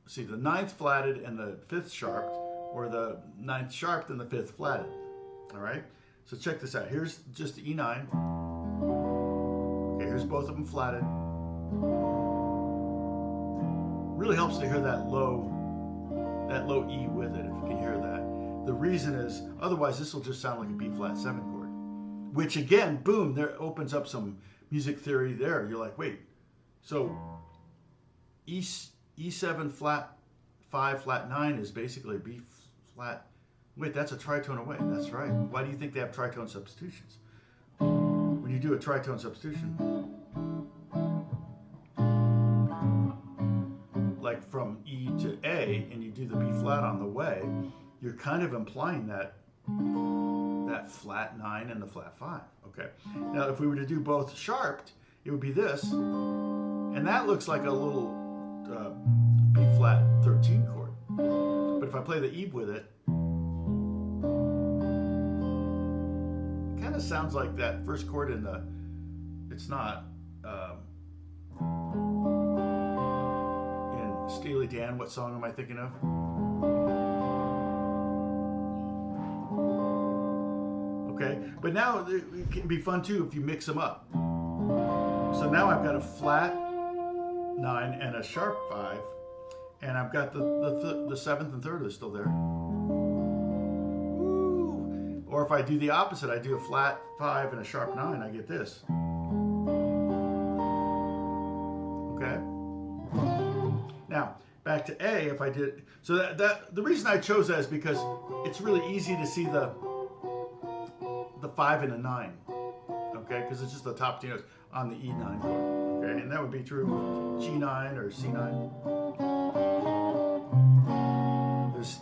9th flatted and the 5th sharped, or the 9th sharped and the 5th flatted. All right? So check this out. Here's just the E9. Okay, here's both of them flatted. Really helps to hear that low E with it, if you can hear that. The reason is, otherwise this will just sound like a B flat 7 chord. Which again, boom, there opens up some music theory there. You're like, wait, so E7 flat 5 flat 9 is basically B flat. Wait, that's a tritone away. That's right. Why do you think they have tritone substitutions? When you do a tritone substitution, like from E to A, and you do the B flat on the way, you're kind of implying that flat 9 and the flat 5. Okay. Now, if we were to do both sharped, it would be this, and that looks like a little B flat 13 chord. But if I play the E with it, kind of sounds like that first chord in the, it's not, in Steely Dan, what song am I thinking of? Okay, but now it can be fun too if you mix them up. So now I've got a flat 9 and a sharp 5, and I've got the 7th and 3rd are still there. Or if I do the opposite, I do a flat 5 and a sharp 9, I get this. Okay? Now, back to A, if I did, so that the reason I chose that is because it's really easy to see the 5 and the 9, okay? Because it's just the top two notes on the E9 chord, okay? And that would be true of G9 or C9. There's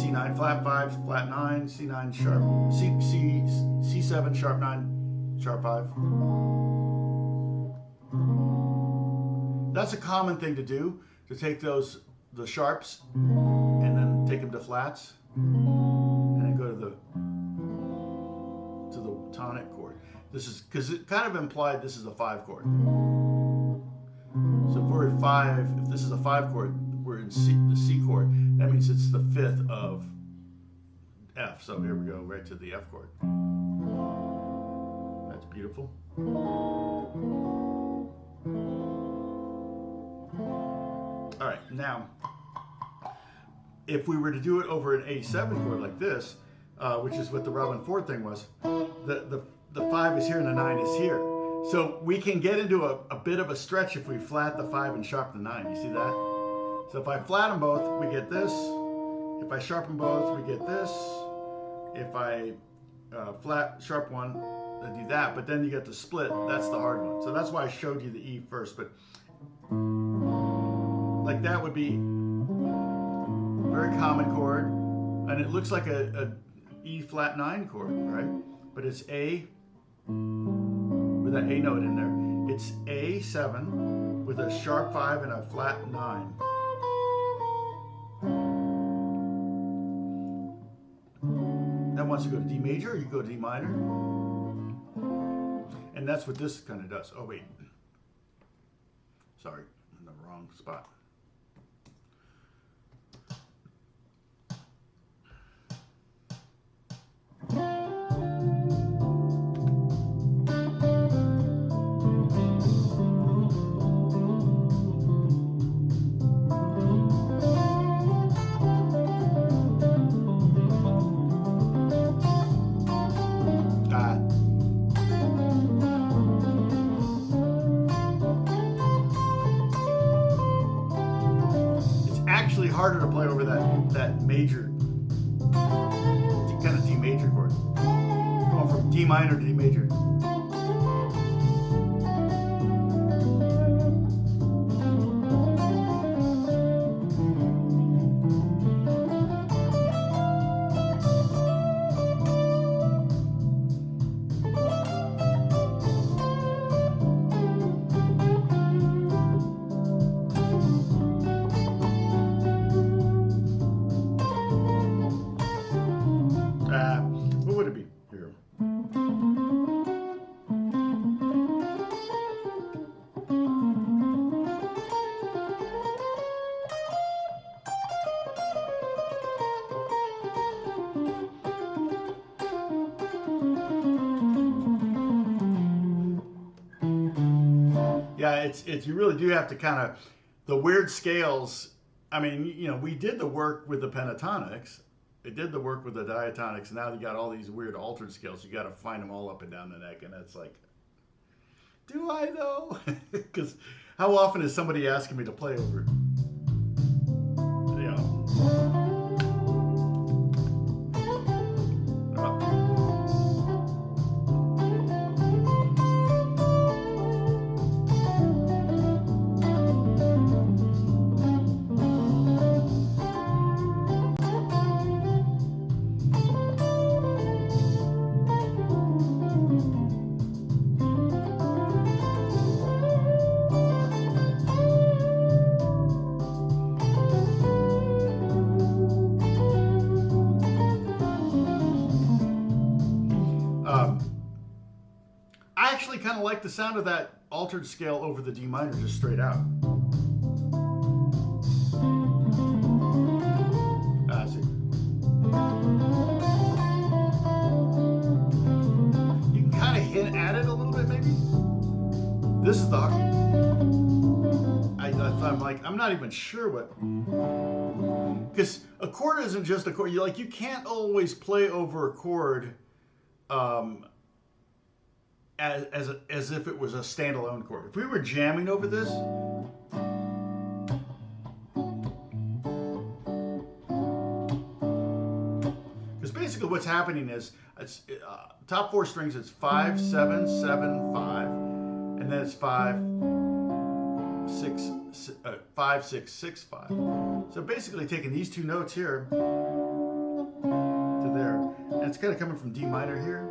C9 flat 5, flat 9, C9 sharp, C7 sharp 9, sharp 5. That's a common thing to do, to take the sharps and then take them to flats and then go to the tonic chord. This is because it kind of implied this is a 5 chord. So if we're at 5, if this is a 5 chord, we're in the C chord. That means it's the 5th of F. So here we go, right to the F chord. That's beautiful. All right, now, if we were to do it over an A7 chord like this, which is what the Robin Ford thing was, the 5 is here and the 9 is here. So we can get into a bit of a stretch if we flat the 5 and sharp the 9. You see that? So if I flatten both, we get this. If I sharpen both, we get this. If I flat sharp one, I do that. But then you get the split. That's the hard one. So that's why I showed you the E first. But like that would be a very common chord, and it looks like a E flat 9 chord, right? But it's A with that A note in there. It's A7 with a sharp 5 and a flat 9. Then once you go to D major, you go to D minor. And that's what this kind of does. Oh, wait. Sorry, I'm in the wrong spot. Harder to play over that major, kind of D major chord. Going from D minor to D major. What would it be here? Yeah, it's you really do have to kind of, the weird scales. I mean, you know, we did the work with the pentatonics. It did the work with the diatonics. Now you got all these weird altered scales. You got to find them all up and down the neck, and it's like, do I though? Because how often is somebody asking me to play over it? You know. I actually kind of like the sound of that altered scale over the D minor just straight out. I see. You can kind of hint at it a little bit, maybe. This is the. I'm like, I'm not even sure what. Because a chord isn't just a chord. You can't always play over a chord. As if it was a standalone chord. If we were jamming over this, because basically what's happening is it's top 4 strings. It's 5, 7, 7, 5, and then it's 5, 6, 6, 5. So basically taking these 2 notes here to there, and it's kind of coming from D minor here.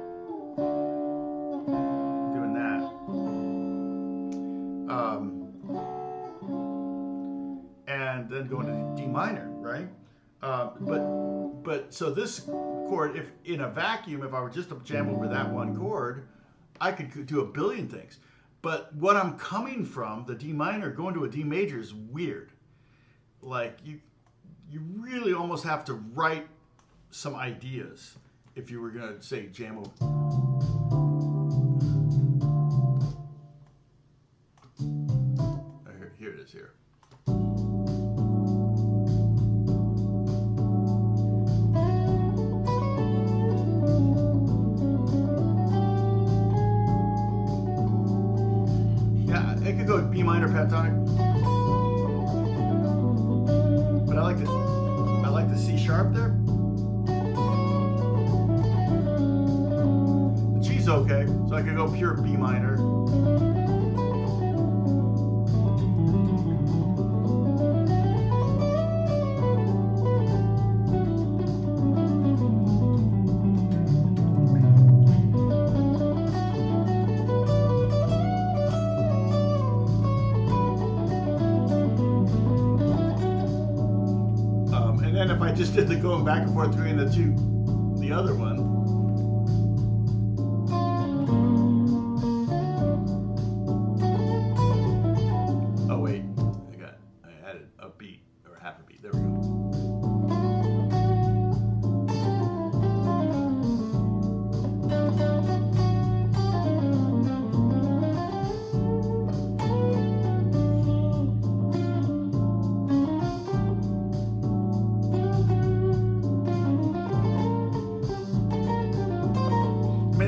And then going to D minor, right? But so this chord, if in a vacuum, if I were just to jam over that one chord, I could do a billion things. But what I'm coming from, the D minor, going to a D major is weird. Like you really almost have to write some ideas if you were gonna say jam over. Here it is here. Yeah, it could go B minor pentatonic. But I like the C sharp there. The G's okay, so I could go pure B minor. If I just did the going back and forth between the other one. Oh wait, I added a beat or half a beat. There we go.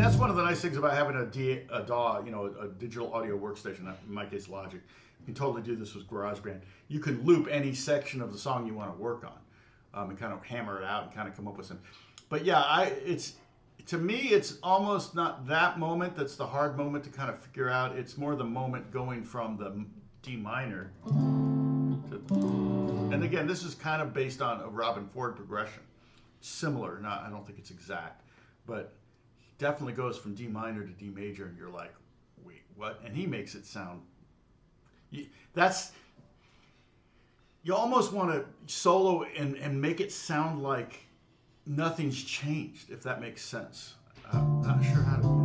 That's one of the nice things about having a DAW, you know, a digital audio workstation, in my case Logic. You can totally do this with GarageBand. You can loop any section of the song you want to work on and kind of hammer it out and kind of come up with some. But yeah, to me, it's almost not that moment that's the hard moment to kind of figure out. It's more the moment going from the D minor to, and again, this is kind of based on a Robin Ford progression. Similar, I don't think it's exact, but definitely goes from D minor to D major, and you're like, wait, what? And he makes it sound, you almost want to solo and make it sound like nothing's changed, if that makes sense. I'm not sure how to do it.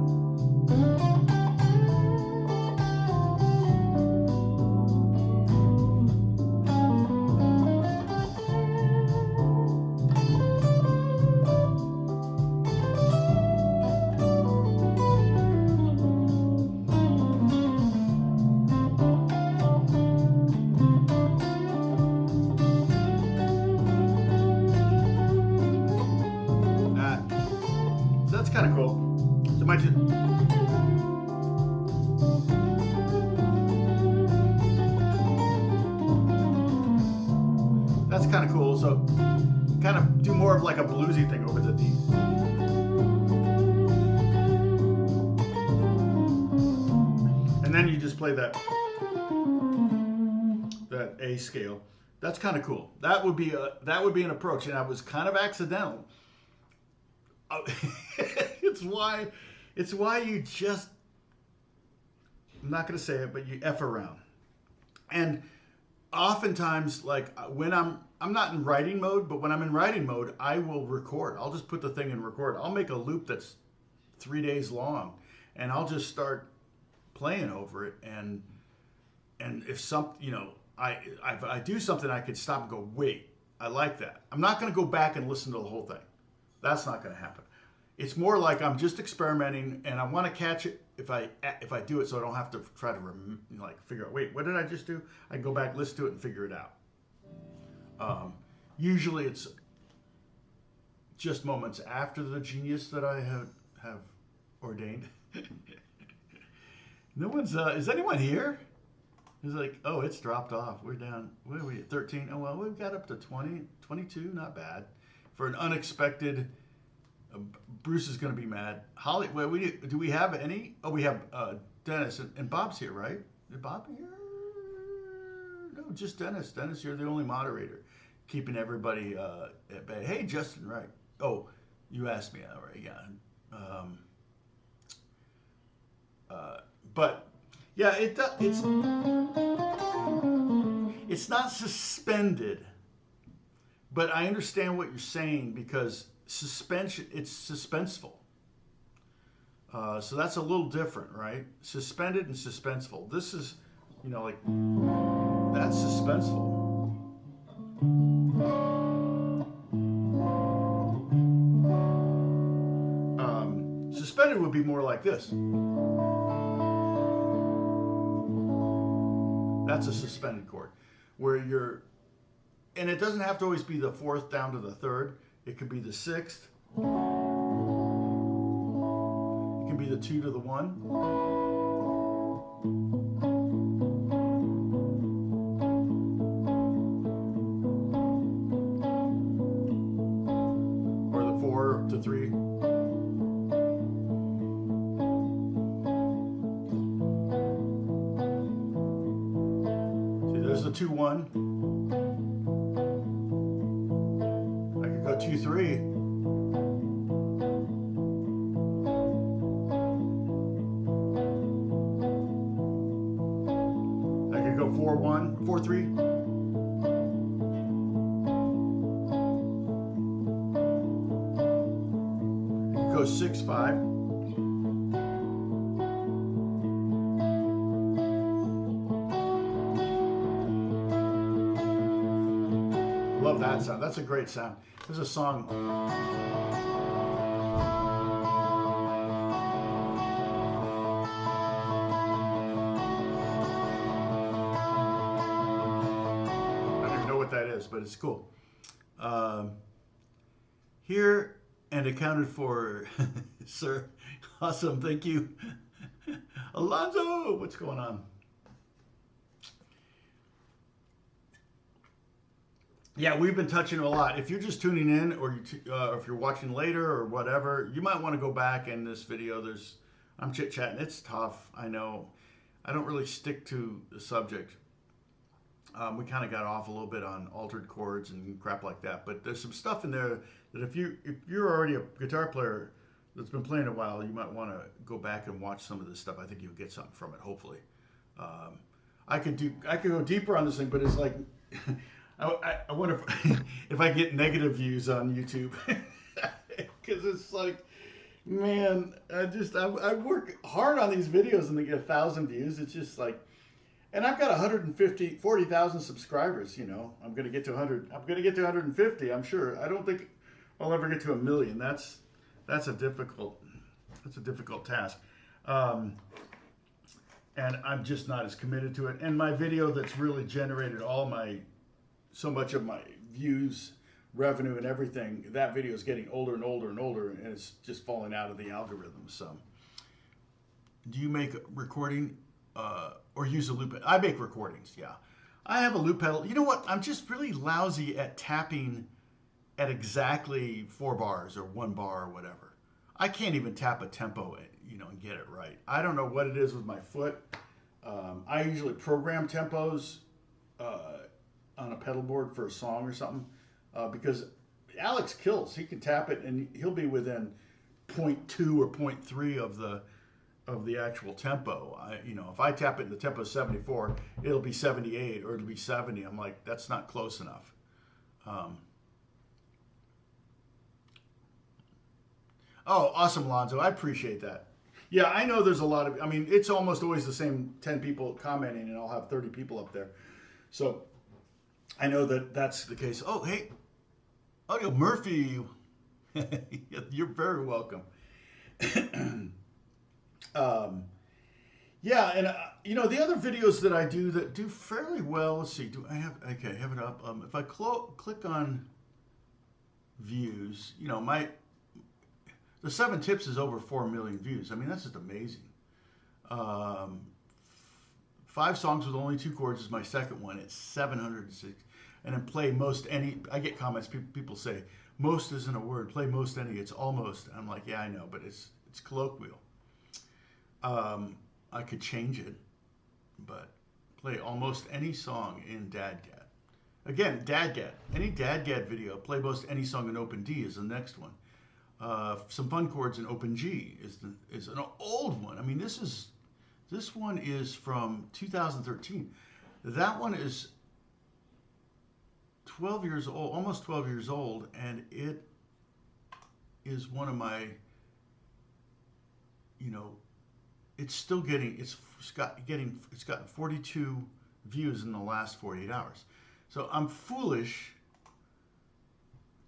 Kind of cool. So that's kind of cool. So kind of do more of like a bluesy thing over the D. And then you just play that A scale. That's kind of cool. That would be an approach, and that was kind of accidental. It's why you just, I'm not going to say it, but you F around. And oftentimes, like when I'm not in writing mode, but when I'm in writing mode, I will record. I'll just put the thing in record. I'll make a loop that's 3 days long, and I'll just start playing over it. And if I do something, I could stop and go, wait, I like that. I'm not going to go back and listen to the whole thing. That's not going to happen. It's more like I'm just experimenting, and I want to catch it if I do it, so I don't have to try to figure out. Wait, what did I just do? I can go back, listen to it, and figure it out. Usually, it's just moments after the genius that I have ordained. No one's. Is anyone here? It's like, oh, it's dropped off. We're down. Where are we at? 13. Oh well, we've got up to 20, 22. Not bad for an unexpected. Bruce is going to be mad. Holly, well, do we have any? Oh, we have Dennis and Bob's here, right? Is Bob here? No, just Dennis. Dennis, you're the only moderator, keeping everybody at bay. Hey, Justin, right? Oh, you asked me, all right? Yeah. But yeah, it's not suspended, but I understand what you're saying because. Suspension, it's suspenseful. So that's a little different, right? Suspended and suspenseful. This is, like, that's suspenseful. Suspended would be more like this. That's a suspended chord. Where and it doesn't have to always be the fourth down to the third. It could be the sixth. It can be the 2 to the 1. there's the 2-1. I could go 2-3. I could go 4-1, 4-3. I could go 6-5. Love that sound. That's a great sound. There's a song. I don't even know what that is, but it's cool. Here and accounted for, sir. Awesome. Thank you. Alonzo, what's going on? Yeah, we've been touching a lot. If you're just tuning in, or if you're watching later or whatever, you might want to go back in this video. I'm chit-chatting. It's tough. I know. I don't really stick to the subject. We kind of got off a little bit on altered chords and crap like that. But there's some stuff in there that if you're already a guitar player that's been playing a while, you might want to go back and watch some of this stuff. I think you'll get something from it. Hopefully, I could go deeper on this thing, but it's like. I wonder if I get negative views on YouTube, because it's like, man, I work hard on these videos and they get 1,000 views. It's just like, and I've got 40,000 subscribers. You know, I'm gonna get to 100. I'm gonna get to 150. I'm sure. I don't think I'll ever get to 1 million. That's a difficult task, and I'm just not as committed to it. And my video that's really generated so much of my views, revenue, and everything, that video is getting older and older and older, and it's just falling out of the algorithm. So, do you make recording or use a loop pedal? I make recordings, yeah. I have a loop pedal. You know what? I'm just really lousy at tapping at exactly 4 bars or 1 bar or whatever. I can't even tap a tempo, and get it right. I don't know what it is with my foot. I usually program tempos on a pedal board for a song or something, because Alex kills. He can tap it and he'll be within 0.2 or 0.3 of the actual tempo. If I tap it and the tempo is 74, it'll be 78 or it'll be 70. I'm like, that's not close enough. Oh, awesome, Lonzo. I appreciate that. Yeah, I know there's a lot of, it's almost always the same 10 people commenting, and I'll have 30 people up there. So I know that's the case. Oh, hey, Audio Murphy, you're very welcome. Yeah, and the other videos that I do that do fairly well. Let's see. I have it up. If I click on views, the 7 tips is over 4 million views. That's just amazing. 5 songs with only 2 chords is my second one. It's 706. And then play most any. I get comments. People say most isn't a word. Play most any. It's almost. I'm like, yeah, I know, but it's colloquial. I could change it, but play almost any song in DADGAD. Again, DADGAD. Any DADGAD video. Play most any song in Open D is the next one. Some fun chords in Open G is an old one. This one is from 2013. That one is 12 years old, almost 12 years old, and it is one of my, it's still getting, it's gotten 42 views in the last 48 hours. So I'm foolish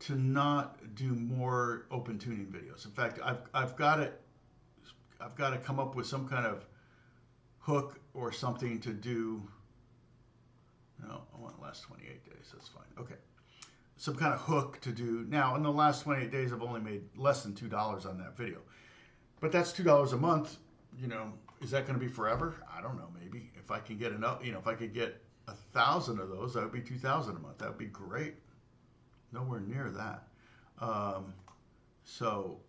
to not do more open tuning videos. In fact, I've got to come up with some kind of hook or something to do. No, I want the last 28 days. That's fine. Okay. Some kind of hook to do. Now, in the last 28 days, I've only made less than $2 on that video. But that's $2 a month. Is that going to be forever? I don't know. Maybe if I can get enough, if I could get 1,000 of those, that would be $2,000 a month. That would be great. Nowhere near that. So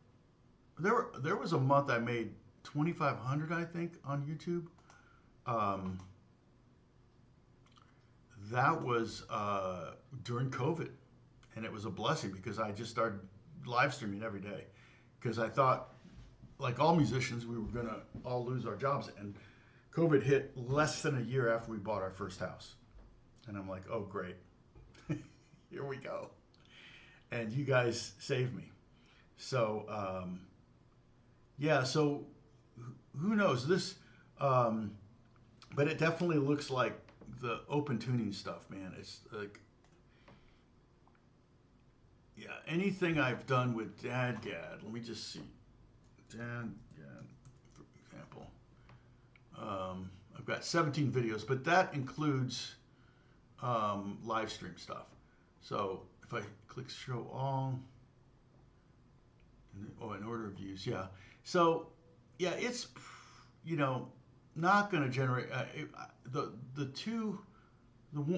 there was a month I made 2,500, I think, on YouTube. that was during COVID, and it was a blessing because I just started live streaming every day because I thought, like all musicians, we were gonna all lose our jobs, and COVID hit less than a year after we bought our first house, and I'm like, oh great, here we go, and you guys saved me. So yeah, so who knows this, but it definitely looks like the open tuning stuff, man. It's like, yeah, anything I've done with DADGAD, let me just see. DADGAD, for example. I've got 17 videos, but that includes live stream stuff. So if I click show all, in order of views, yeah. So yeah, it's, you know, not going to generate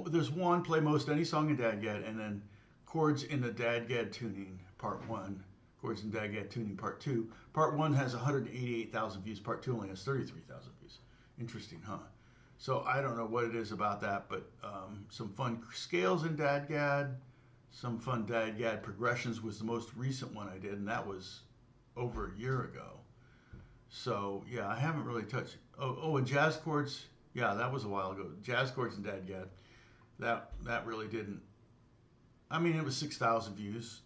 there's one, play most any song in DADGAD, and then chords in the DADGAD tuning part 1, chords in DADGAD tuning part 2. Part 1 has 188,000 views, part 2 only has 33,000 views. Interesting, huh? So I don't know what it is about that, but some fun scales in DADGAD, some fun DADGAD progressions was the most recent one I did, and that was over a year ago. So yeah, I haven't really touched. Oh, and jazz chords. Yeah, that was a while ago. Jazz chords and DADGAD. That really didn't. I mean, it was 6,000 views,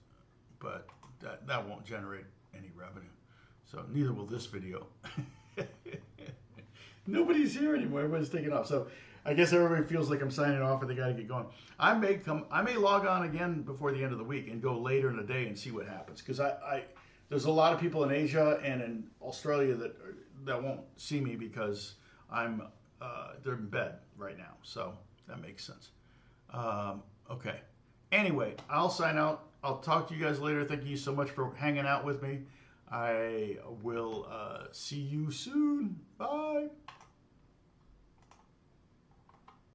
but that won't generate any revenue. So neither will this video. Nobody's here anymore. Everybody's taking off. So I guess everybody feels like I'm signing off, and they got to get going. I may log on again before the end of the week and go later in the day and see what happens, because there's a lot of people in Asia and in Australia that won't see me because they're in bed right now. So that makes sense. Okay. Anyway, I'll sign out. I'll talk to you guys later. Thank you so much for hanging out with me. I will see you soon. Bye.